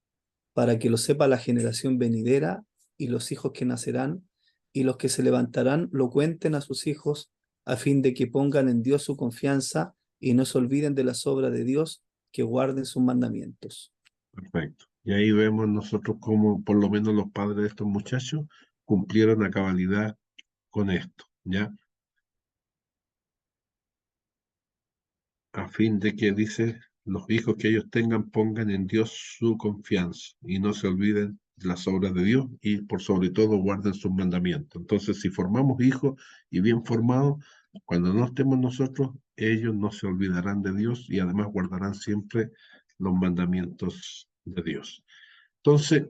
para que lo sepa la generación venidera y los hijos que nacerán, y los que se levantarán lo cuenten a sus hijos, a fin de que pongan en Dios su confianza y no se olviden de las obras de Dios, que guarden sus mandamientos. Perfecto. Y ahí vemos nosotros cómo por lo menos los padres de estos muchachos cumplieron a cabalidad con esto, ¿ya? A fin de que dice los hijos que ellos tengan pongan en Dios su confianza y no se olviden de las obras de Dios y por sobre todo guarden sus mandamientos. Entonces, si formamos hijos y bien formados, cuando no estemos nosotros, ellos no se olvidarán de Dios y además guardarán siempre los mandamientos de Dios. Entonces,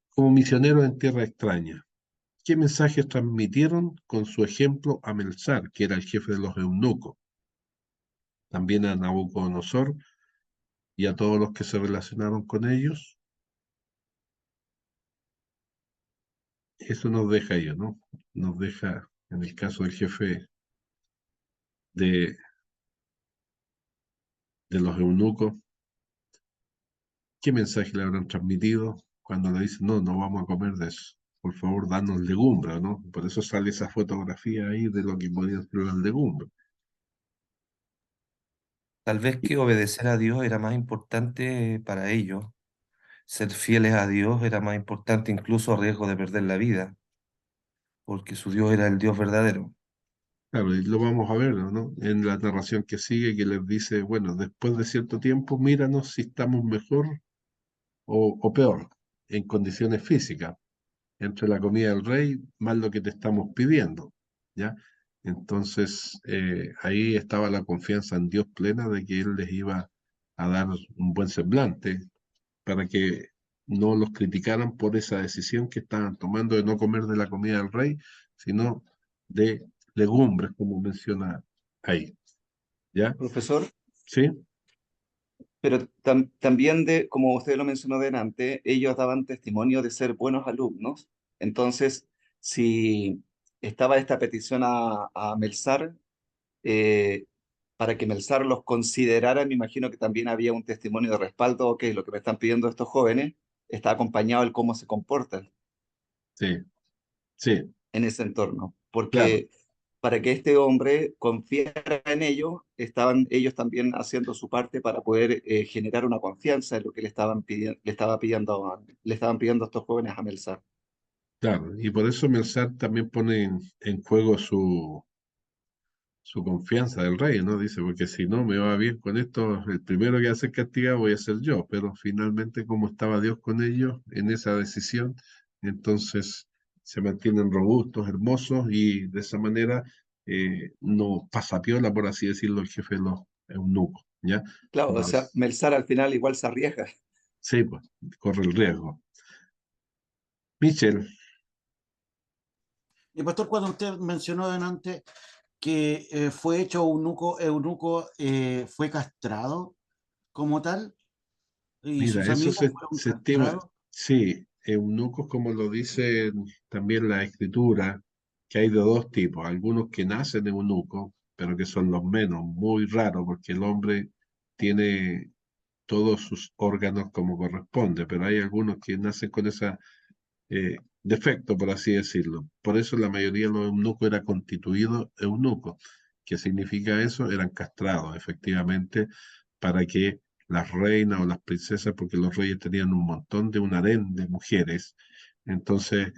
como misioneros en tierra extraña, ¿qué mensajes transmitieron con su ejemplo a Melzar, que era el jefe de los eunucos? También a Nabucodonosor y a todos los que se relacionaron con ellos. Eso nos deja ello, ¿no? Nos deja, en el caso del jefe de, de los eunucos, ¿qué mensaje le habrán transmitido cuando le dicen, no, no vamos a comer de eso? Por favor, danos legumbres, ¿no? Por eso sale esa fotografía ahí de lo que podían ser las legumbres. Tal vez Y, que obedecer a Dios era más importante para ellos. Ser fieles a Dios era más importante incluso a riesgo de perder la vida, porque su Dios era el Dios verdadero. claro, y lo vamos a ver, ¿no? En la narración que sigue, que les dice, bueno, después de cierto tiempo, míranos si estamos mejor o peor en condiciones físicas, entre la comida del rey más lo que te estamos pidiendo, ¿ya? Entonces, ahí estaba la confianza en Dios plena de que Él les iba a dar un buen semblante para que no los criticaran por esa decisión que estaban tomando de no comer de la comida del rey, sino de legumbres, como menciona ahí, ¿ya? Profesor, ¿Sí? pero también como usted lo mencionó delante, ellos daban testimonio de ser buenos alumnos. Entonces, si estaba esta petición a Melzar, eh, para que Melzar los considerara, me imagino que también había un testimonio de respaldo, ok, lo que me están pidiendo estos jóvenes está acompañado del cómo se comportan Sí, sí, en ese entorno, claro, porque para que este hombre confiara en ellos, estaban ellos también haciendo su parte para poder generar una confianza en lo que le estaban pidiendo, le estaban pidiendo a estos jóvenes a Melzar. claro. Y por eso Melzar también pone en juego su confianza del rey, ¿no? Dice, porque si no me va bien con esto, el primero que va a ser castigado voy a ser yo, pero finalmente como estaba Dios con ellos en esa decisión, entonces se mantienen robustos, hermosos y de esa manera no pasa piola, por así decirlo, el jefe de los eunucos, ¿ya? Claro, o No, sea, Melzar al final igual se arriesga. sí, pues, corre el riesgo. Michel, Y pastor, cuando usted mencionó delante que fue hecho eunuco, fue castrado como tal, y mira, sus eso amigos se, fueron se estima, castrados. sí, eunucos como lo dice también la escritura, que hay de dos tipos, algunos que nacen eunucos, pero que son los menos, muy raros, porque el hombre tiene todos sus órganos como corresponde, pero hay algunos que nacen con ese defecto, por así decirlo. Por eso la mayoría de los eunucos era constituido eunucos. ¿Qué significa eso? Eran castrados, efectivamente, para que las reinas o las princesas, porque los reyes tenían un montón de un harén de mujeres, entonces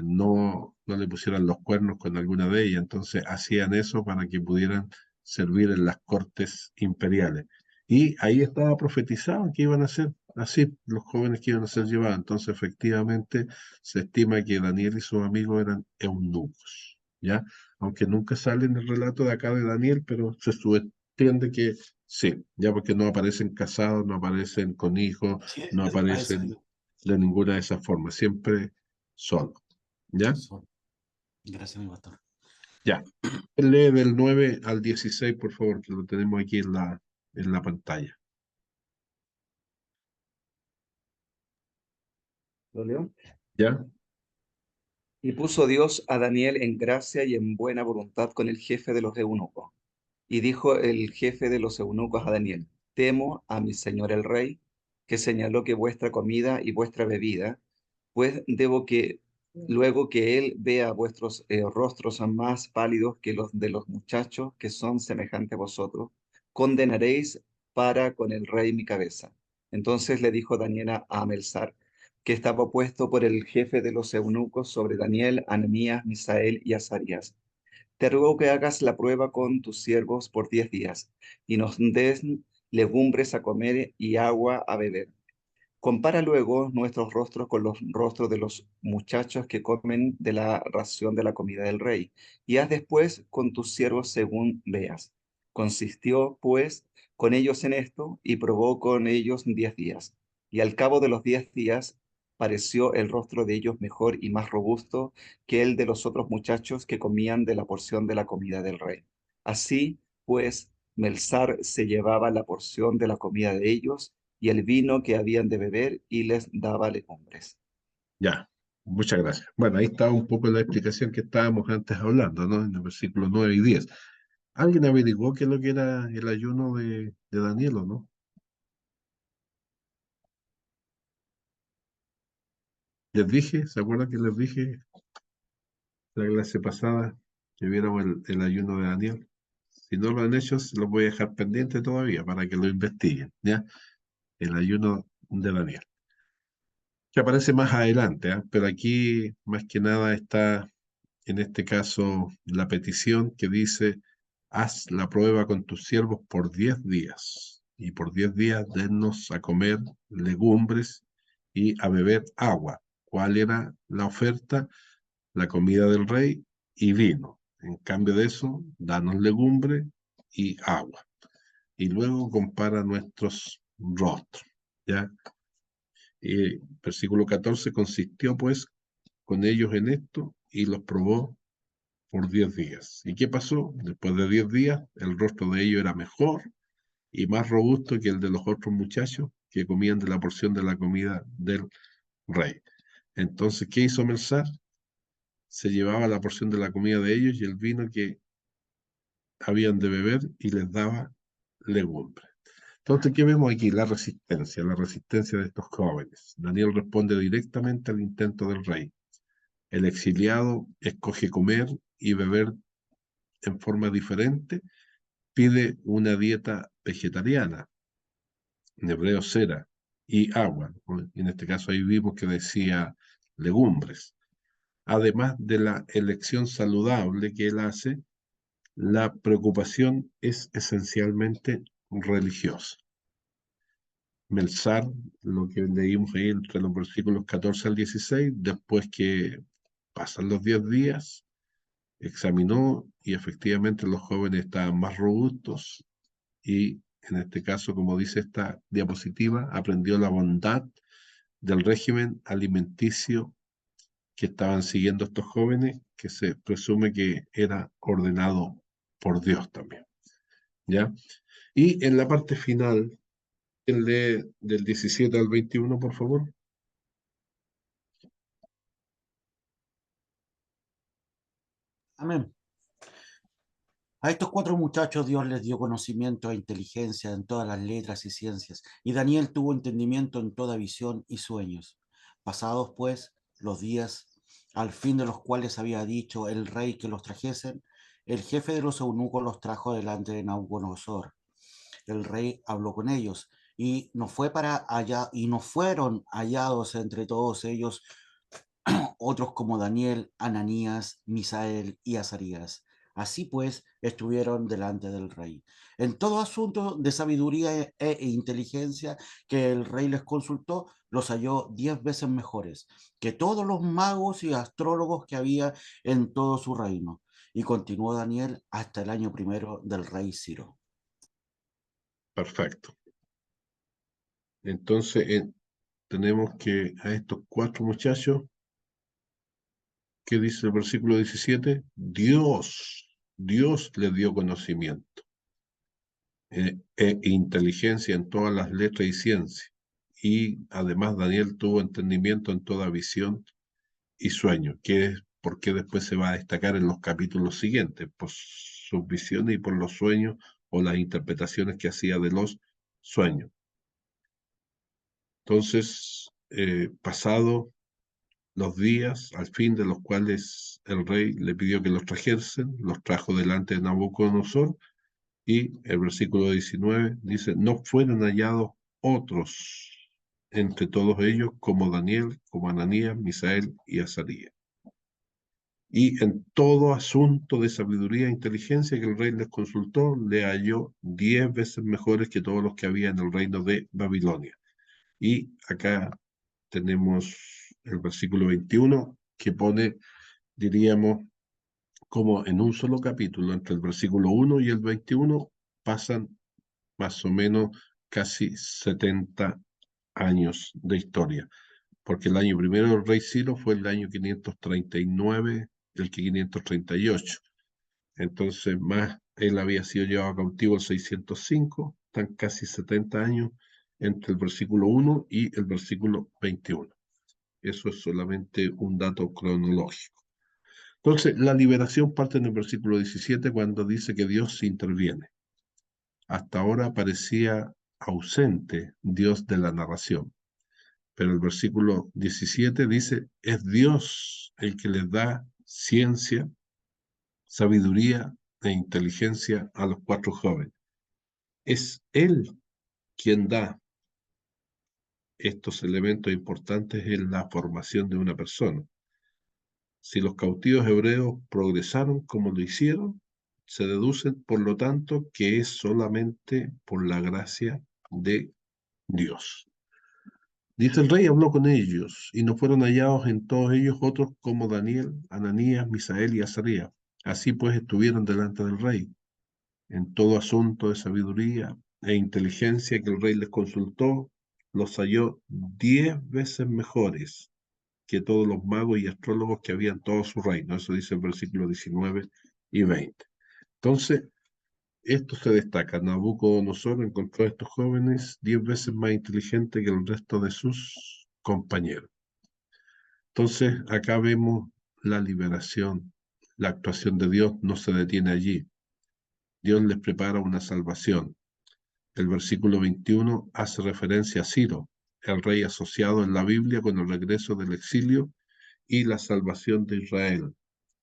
no le pusieran los cuernos con alguna de ellas, entonces hacían eso para que pudieran servir en las cortes imperiales. Y ahí estaba profetizado que iban a ser así los jóvenes que iban a ser llevados. Entonces, efectivamente, se estima que Daniel y sus amigos eran eunucos, ¿ya? Aunque nunca sale en el relato de acá de Daniel, pero se subentiende que sí, ya porque no aparecen casados, no aparecen con hijos, Sí, no a eso aparecen iba. de ninguna de esas formas, siempre solos, ¿ya? Gracias, mi pastor. Ya. Lee del 9 al 16, por favor, que lo tenemos aquí en la pantalla. ¿Lo leo? ¿Ya? Y puso Dios a Daniel en gracia y en buena voluntad con el jefe de los eunucos. Y dijo el jefe de los eunucos a Daniel, temo a mi señor el rey, que señaló que vuestra comida y vuestra bebida, pues debo que luego que él vea vuestros rostros más pálidos que los de los muchachos que son semejantes a vosotros, condenaréis para con el rey mi cabeza. Entonces le dijo Daniel a Amelsar, que estaba puesto por el jefe de los eunucos sobre Daniel, Ananías, Misael y Azarías. Te ruego que hagas la prueba con tus siervos por 10 días y nos des legumbres a comer y agua a beber. Compara luego nuestros rostros con los rostros de los muchachos que comen de la ración de la comida del rey, y haz después con tus siervos según veas. Consistió, pues, con ellos en esto, y probó con ellos 10 días. Y al cabo de los 10 días pareció el rostro de ellos mejor y más robusto que el de los otros muchachos que comían de la porción de la comida del rey. Así, pues, Melzar se llevaba la porción de la comida de ellos y el vino que habían de beber y les daba legumbres. Ya, muchas gracias. Bueno, ahí está un poco la explicación que estábamos antes hablando, ¿no? En el versículo 9 y 10. ¿Alguien averiguó qué es lo que era el ayuno de Daniel o no? Les dije, ¿se acuerdan que les dije la clase pasada que viéramos el ayuno de Daniel? Si no lo han hecho, se los voy a dejar pendiente todavía para que lo investiguen, ¿ya? El ayuno de Daniel, que aparece más adelante, ¿ah? Pero aquí más que nada está, en este caso, la petición que dice, haz la prueba con tus siervos por 10 días, y por 10 días dennos a comer legumbres y a beber agua. ¿Cuál era la oferta? La comida del rey y vino. En cambio de eso, danos legumbre y agua. Y luego compara nuestros rostros, ¿ya? Versículo 14, consistió pues con ellos en esto y los probó por 10 días. ¿Y qué pasó? Después de 10 días, el rostro de ellos era mejor y más robusto que el de los otros muchachos que comían de la porción de la comida del rey. Entonces, ¿qué hizo Melzar? Se llevaba la porción de la comida de ellos y el vino que habían de beber y les daba legumbre. Entonces, ¿qué vemos aquí? La resistencia de estos jóvenes. Daniel responde directamente al intento del rey. El exiliado escoge comer y beber en forma diferente, pide una dieta vegetariana, en hebreo cera, y agua. En este caso ahí vimos que decía legumbres. Además de la elección saludable que él hace, la preocupación es esencialmente religiosa. Melzar, lo que leímos ahí entre los versículos 14 al 16, después que pasan los 10 días, examinó y efectivamente los jóvenes estaban más robustos y en este caso, como dice esta diapositiva, aprendió la bondad del régimen alimenticio que estaban siguiendo estos jóvenes, que se presume que era ordenado por Dios también, ¿ya? Y en la parte final, el del 17 al 21, por favor. Amén. A estos 4 muchachos Dios les dio conocimiento e inteligencia en todas las letras y ciencias, y Daniel tuvo entendimiento en toda visión y sueños. Pasados, pues, los días, al fin de los cuales había dicho el rey que los trajesen, el jefe de los eunucos los trajo delante de Nabucodonosor. El rey habló con ellos, y no fueron hallados entre todos ellos otros como Daniel, Ananías, Misael y Azarías. Así pues, estuvieron delante del rey. En todo asunto de sabiduría e inteligencia que el rey les consultó, los halló 10 veces mejores que todos los magos y astrólogos que había en todo su reino. Y continuó Daniel hasta el año primero del rey Ciro. Perfecto. Entonces, tenemos que a estos 4 muchachos, ¿qué dice el versículo 17? Dios les dio conocimiento e inteligencia en todas las letras y ciencia. Y además Daniel tuvo entendimiento en toda visión y sueño, que es porque después se va a destacar en los capítulos siguientes, por sus visiones y por los sueños o las interpretaciones que hacía de los sueños. Entonces, pasado los días, al fin de los cuales el rey le pidió que los trajesen, los trajo delante de Nabucodonosor, y el versículo 19 dice, no fueron hallados otros entre todos ellos como Daniel, como Ananías, Misael y Azarías. Y en todo asunto de sabiduría e inteligencia que el rey les consultó, le halló 10 veces mejores que todos los que había en el reino de Babilonia. Y acá tenemos el versículo 21 que pone, diríamos, como en un solo capítulo, entre el versículo 1 y el 21, pasan más o menos casi 70 años de historia, porque el año primero del rey Ciro fue el año 539, el 538. Entonces, más él había sido llevado cautivo el 605, están casi 70 años entre el versículo 1 y el versículo 21. Eso es solamente un dato cronológico. Entonces, la liberación parte en el versículo 17 cuando dice que Dios interviene. Hasta ahora parecía ausente Dios de la narración, pero el versículo 17 dice, es Dios el que les da ciencia, sabiduría e inteligencia a los 4 jóvenes. Es Él quien da estos elementos importantes en la formación de una persona. Si los cautivos hebreos progresaron como lo hicieron, se deduce, por lo tanto, que es solamente por la gracia de Dios. Dice el rey, habló con ellos, y no fueron hallados en todos ellos otros como Daniel, Ananías, Misael y Azarías. Así pues estuvieron delante del rey. En todo asunto de sabiduría e inteligencia que el rey les consultó, los halló 10 veces mejores que todos los magos y astrólogos que había en todo su reino. Eso dice el versículo 19 y 20. Entonces, esto se destaca. Nabucodonosor encontró a estos jóvenes 10 veces más inteligentes que el resto de sus compañeros. Entonces, acá vemos la liberación. La actuación de Dios no se detiene allí. Dios les prepara una salvación. El versículo 21 hace referencia a Ciro, el rey asociado en la Biblia con el regreso del exilio y la salvación de Israel,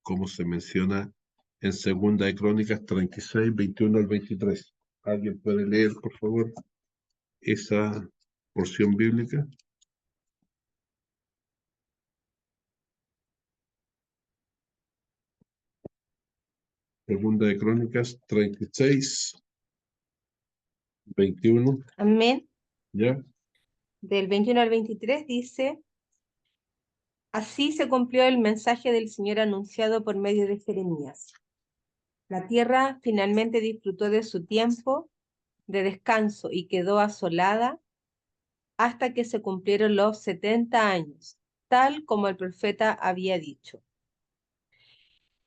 como se menciona en 2 de Crónicas 36, 21 al 23. ¿Alguien puede leer, por favor, esa porción bíblica? Segunda de Crónicas 36, 21, Amén. ¿ya? Del 21 al 23 dice, así se cumplió el mensaje del Señor anunciado por medio de Jeremías. La tierra finalmente disfrutó de su tiempo de descanso y quedó asolada hasta que se cumplieron los 70 años, tal como el profeta había dicho.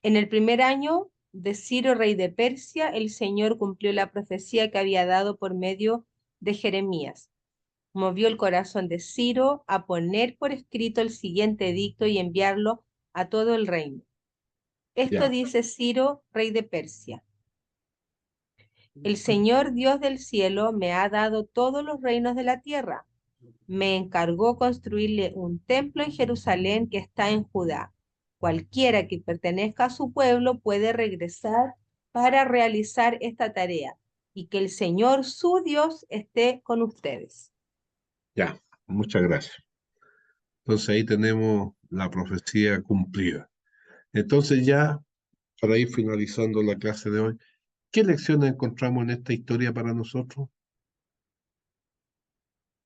En el primer año de Ciro, rey de Persia, el Señor cumplió la profecía que había dado por medio de Jeremías. Movió el corazón de Ciro a poner por escrito el siguiente edicto y enviarlo a todo el reino. Esto Ya. dice Ciro, rey de Persia. El Señor Dios del cielo me ha dado todos los reinos de la tierra. Me encargó construirle un templo en Jerusalén que está en Judá. Cualquiera que pertenezca a su pueblo puede regresar para realizar esta tarea y que el Señor, su Dios, esté con ustedes. Ya, muchas gracias. Entonces ahí tenemos la profecía cumplida. Entonces ya, para ir finalizando la clase de hoy, ¿qué lecciones encontramos en esta historia para nosotros?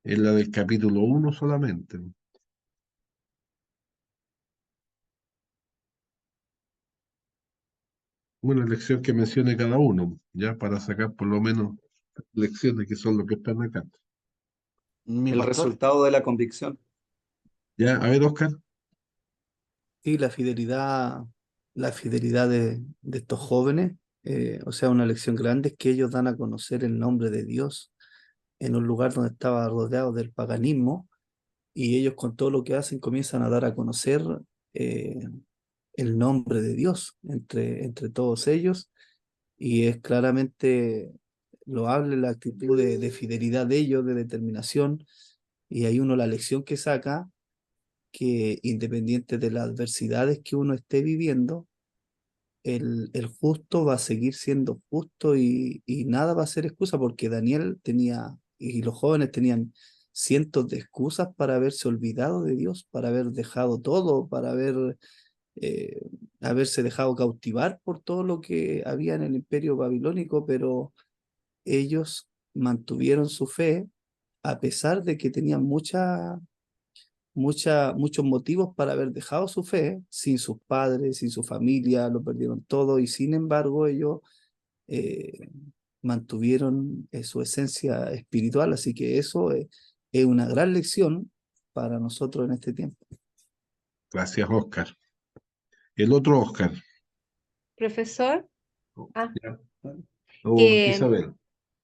En la del capítulo 1 solamente. Una lección que mencione cada uno, ya para sacar por lo menos lecciones que son lo que están acá. Mi El pastor, resultado de la convicción. Ya, a ver, Oscar. Y la fidelidad de estos jóvenes, o sea, una lección grande es que ellos dan a conocer el nombre de Dios en un lugar donde estaba rodeado del paganismo, y ellos con todo lo que hacen comienzan a dar a conocer eh, el nombre de Dios entre todos ellos, y es claramente loable la actitud de fidelidad de ellos, de determinación, y hay uno la lección que saca, que independiente de las adversidades que uno esté viviendo, el justo va a seguir siendo justo, y nada va a ser excusa, porque Daniel tenía, y los jóvenes tenían cientos de excusas para haberse olvidado de Dios, para haber dejado todo, para haber eh, haberse dejado cautivar por todo lo que había en el imperio babilónico, pero ellos mantuvieron su fe a pesar de que tenían muchos motivos para haber dejado su fe, sin sus padres, sin su familia, lo perdieron todo y sin embargo ellos eh, mantuvieron su esencia espiritual, así que eso es una gran lección para nosotros en este tiempo. Gracias, Oscar. El otro Oscar. Profesor, ¿Ya? O que, Isabel.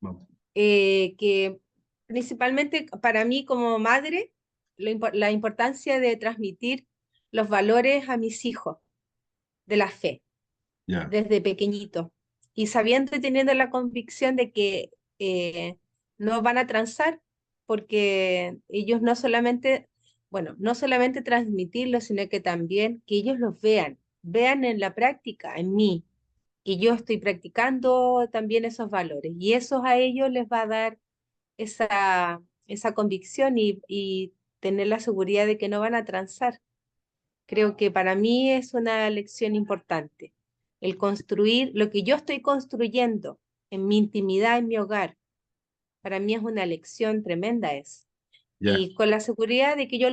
Vamos. que principalmente para mí como madre, la importancia de transmitir los valores a mis hijos de la fe Ya. desde pequeñito y sabiendo y teniendo la convicción de que no van a transar porque ellos no solamente, bueno, no solamente transmitirlo, sino que también que ellos los vean en la práctica, en mí, que yo estoy practicando también esos valores y eso a ellos les va a dar esa convicción y tener la seguridad de que no van a transar. Creo que para mí es una lección importante, el construir lo que yo estoy construyendo en mi intimidad, en mi hogar. Para mí es una lección tremenda es. Ya. Y con la seguridad de que yo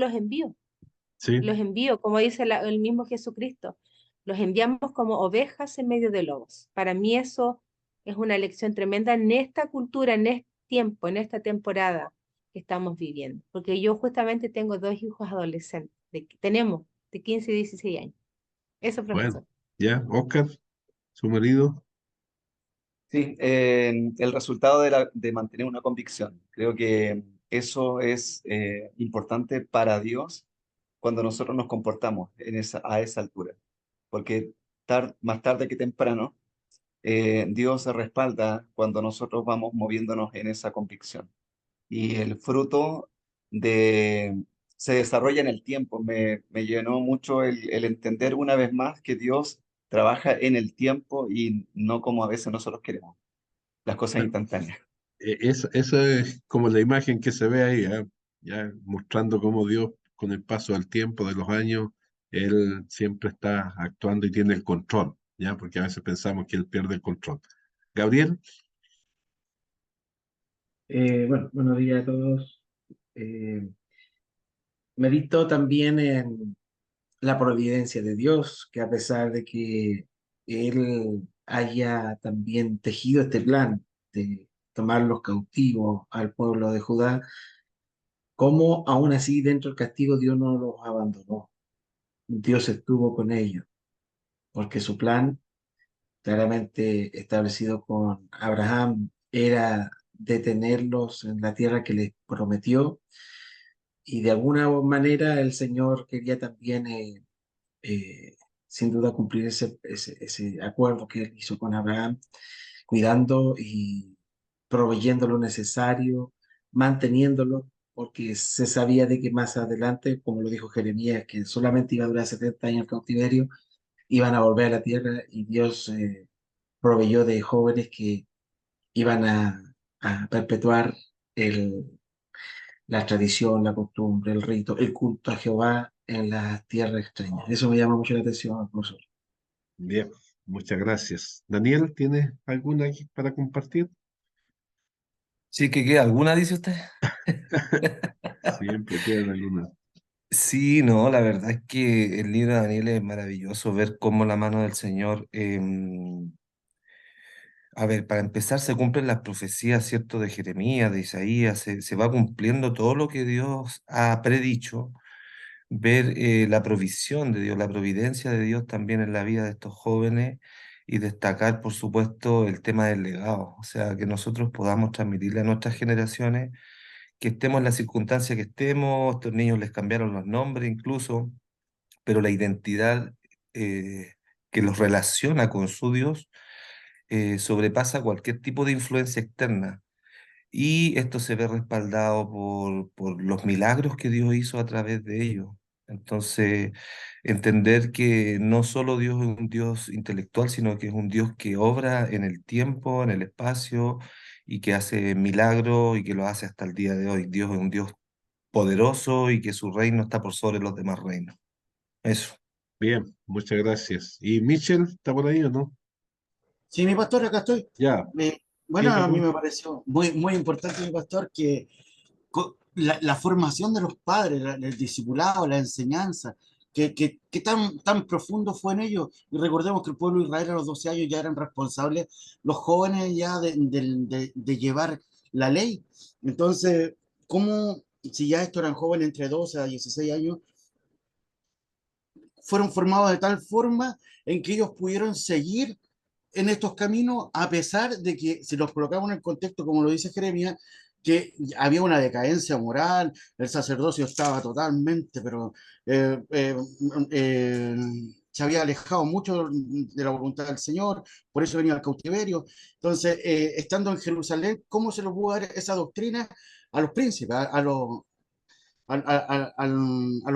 Sí. los envío, como dice el mismo Jesucristo, los enviamos como ovejas en medio de lobos. Para mí eso es una lección tremenda en esta cultura, en este tiempo, en esta temporada que estamos viviendo. Porque yo justamente tengo dos hijos adolescentes, tenemos de 15 y 16 años. Eso, Bueno, profesor. ya. Oscar, su marido. Sí, el resultado de mantener una convicción. Creo que eso es importante para Dios cuando nosotros nos comportamos a esa altura. Porque más tarde que temprano, Dios se respalda cuando nosotros vamos moviéndonos en esa convicción. Y el fruto de, se desarrolla en el tiempo. Me llenó mucho el entender una vez más que Dios trabaja en el tiempo y no como a veces nosotros queremos, las cosas Bueno, instantáneas. esa es como la imagen que se ve ahí, ¿ah? Ya mostrando cómo Dios, con el paso del tiempo, de los años, Él siempre está actuando y tiene el control, ¿ya? Porque a veces pensamos que Él pierde el control. Gabriel, Bueno, buenos días a todos. Eh, Medito también en la providencia de Dios, que a pesar de que Él haya también tejido este plan de tomar los cautivos al pueblo de Judá, cómo aún así dentro del castigo Dios no los abandonó. Dios estuvo con ellos, porque su plan, claramente establecido con Abraham, era detenerlos en la tierra que les prometió. Y de alguna manera el Señor quería también, sin duda, cumplir ese acuerdo que él hizo con Abraham, cuidando y proveyendo lo necesario, manteniéndolo, porque se sabía de que más adelante, como lo dijo Jeremías, que solamente iba a durar 70 años el cautiverio, iban a volver a la tierra y Dios proveyó de jóvenes que iban a perpetuar el la tradición, la costumbre, el rito, el culto a Jehová en las tierras extrañas. Eso me llama mucho la atención, profesor. bien, muchas gracias. Daniel, ¿tienes alguna aquí para compartir? Sí, que queda alguna, dice usted. Siempre quedan algunas. Sí, no, la verdad es que el libro de Daniel es maravilloso ver cómo la mano del Señor, a ver, para empezar se cumplen las profecías, ¿cierto? De Jeremías, de Isaías, se va cumpliendo todo lo que Dios ha predicho, ver la provisión de Dios, la providencia de Dios también en la vida de estos jóvenes y destacar, por supuesto, el tema del legado, o sea, que nosotros podamos transmitirle a nuestras generaciones que estemos en la circunstancia que estemos, estos niños les cambiaron los nombres incluso, pero la identidad que los relaciona con su Dios sobrepasa cualquier tipo de influencia externa. Y esto se ve respaldado por los milagros que Dios hizo a través de ellos. Entonces, entender que no solo Dios es un Dios intelectual, sino que es un Dios que obra en el tiempo, en el espacio, y que hace milagros y que lo hace hasta el día de hoy. Dios es un Dios poderoso y que su reino está por sobre los demás reinos. Eso. Bien, muchas gracias. ¿Y Michel está por ahí o no? Sí, mi pastor, acá estoy. Ya, Eh, ¿qué bueno, le a mí cu- me pareció muy importante, mi pastor, que la formación de los padres, el discipulado, la enseñanza, que tan profundo fue en ellos. Y recordemos que el pueblo de Israel a los 12 años ya eran responsables, los jóvenes ya de llevar la ley. Entonces, ¿cómo, si ya estos eran jóvenes entre 12 a 16 años, fueron formados de tal forma en que ellos pudieron seguir en estos caminos, a pesar de que, si los colocamos en el contexto, como lo dice Jeremías, que había una decadencia moral, el sacerdocio estaba totalmente, pero eh, eh, eh, se había alejado mucho de la voluntad del Señor, por eso venía al cautiverio. Entonces, estando en Jerusalén, ¿cómo se lo pudo dar esa doctrina a los príncipes, a los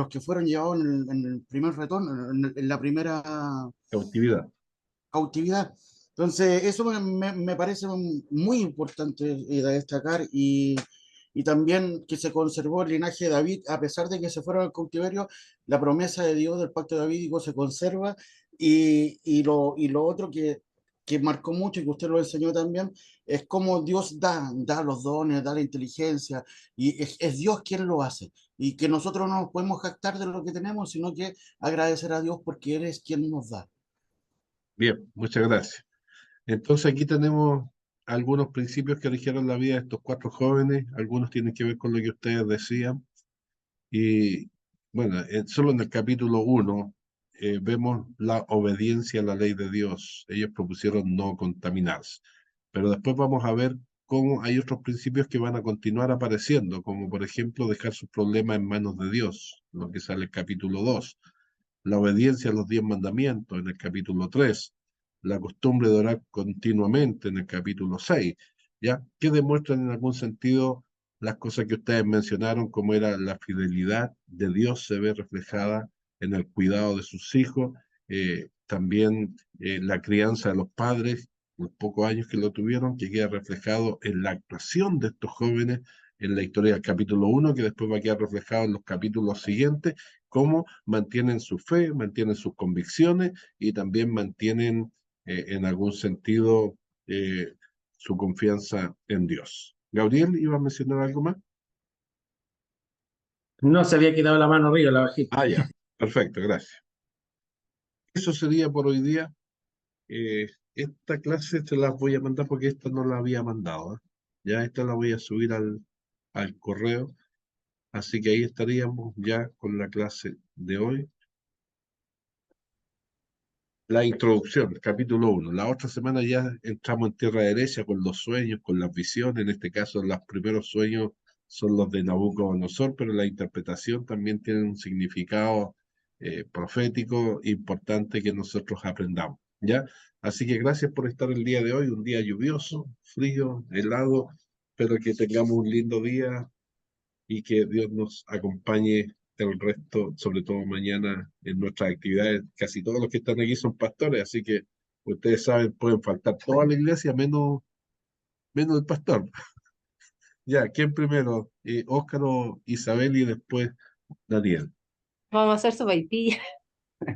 que fueron llevados en el primer retorno, en la primera cautividad? cautividad? Entonces, eso me parece muy importante de destacar y también que se conservó el linaje de David, a pesar de que se fueron al cautiverio, la promesa de Dios del pacto davídico se conserva y lo otro que marcó mucho y que usted lo enseñó también, es cómo Dios da los dones, da la inteligencia y es Dios quien lo hace y que nosotros no nos podemos jactar de lo que tenemos, sino que agradecer a Dios porque Él es quien nos da. Bien, muchas gracias. Entonces aquí tenemos algunos principios que rigieron la vida de estos cuatro jóvenes. Algunos tienen que ver con lo que ustedes decían. Y bueno, solo en el capítulo 1 vemos la obediencia a la ley de Dios. Ellos propusieron no contaminarse. Pero después vamos a ver cómo hay otros principios que van a continuar apareciendo, como por ejemplo dejar sus problemas en manos de Dios, lo que sale en el capítulo 2. La obediencia a los 10 mandamientos en el capítulo 3. La costumbre de orar continuamente en el capítulo 6. ¿Ya? Que demuestran en algún sentido las cosas que ustedes mencionaron, como era la fidelidad de Dios se ve reflejada en el cuidado de sus hijos, también la crianza de los padres, los pocos años que lo tuvieron, que queda reflejado en la actuación de estos jóvenes en la historia del capítulo 1, que después va a quedar reflejado en los capítulos siguientes, cómo mantienen su fe, mantienen sus convicciones y también mantienen en algún sentido su confianza en Dios. Gabriel, ¿iba a mencionar algo más? No se había quedado la mano arriba, la bajé. Ah, ya, perfecto, gracias. Eso sería por hoy día. Esta clase te la voy a mandar porque esta no la había mandado, ¿eh? Ya esta la voy a subir al correo, así que ahí estaríamos ya con la clase de hoy. La introducción, capítulo 1. La otra semana ya entramos en tierra derecha con los sueños, con las visiones. En este caso, los primeros sueños son los de Nabucodonosor, pero la interpretación también tiene un significado profético importante que nosotros aprendamos. ¿Ya? Así que gracias por estar el día de hoy, un día lluvioso, frío, helado, pero que tengamos un lindo día y que Dios nos acompañe el resto, sobre todo mañana en nuestras actividades. Casi todos los que están aquí son pastores, así que ustedes saben, pueden faltar toda la iglesia menos el pastor. Ya, ¿quién primero? Óscar o Isabel y después Daniel. Vamos a hacer sopaipilla.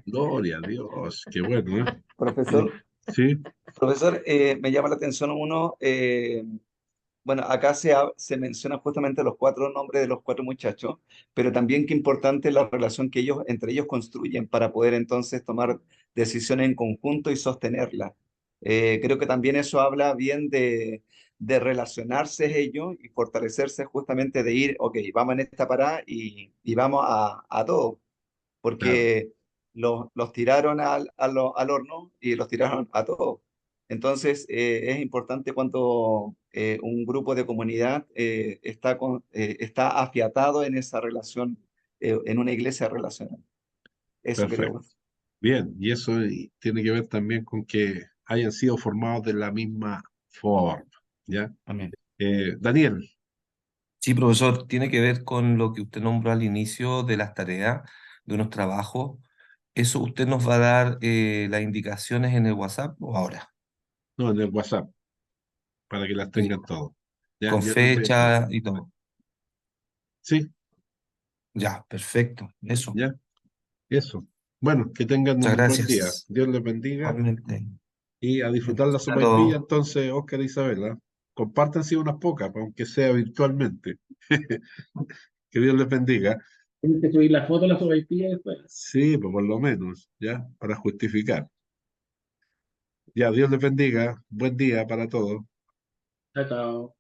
Gloria a Dios, qué bueno, ¿eh? Profesor, Sí, profesor, me llama la atención uno, bueno, acá se mencionan justamente los cuatro nombres de los cuatro muchachos, pero también qué importante es la relación que ellos, entre ellos construyen para poder entonces tomar decisiones en conjunto y sostenerlas. Creo que también eso habla bien de relacionarse ellos y fortalecerse justamente de ir, ok, vamos en esta parada y vamos a todo claro, porque los tiraron al horno y los tiraron a todos. Entonces, es importante cuando un grupo de comunidad está afiatado en esa relación, en una iglesia relacional. Eso perfecto. creo. Bien, y eso tiene que ver también con que hayan sido formados de la misma forma, ¿ya? Amén. Daniel, Sí, profesor, tiene que ver con lo que usted nombró al inicio de las tareas, de unos trabajos. ¿Eso usted nos va a dar las indicaciones en el WhatsApp o ahora? no, en el WhatsApp, para que las Sí. tengan todos. Ya, Con ya les voy a escribir. fecha y todo. Sí, Ya, perfecto. Eso. ya, eso. Bueno, que tengan Muchas un buen día. gracias. Dios les bendiga Igualmente. y a disfrutar la Bendiciones a sopaipilla, todos. entonces, Óscar y Isabela. Compártanse unas pocas, aunque sea virtualmente. Que Dios les bendiga. Tienes que subir la foto de la sopaipilla después. Sí, pues por lo menos, ¿ya? Para justificar. Ya, Dios les bendiga. Buen día para todos. Chao, chao.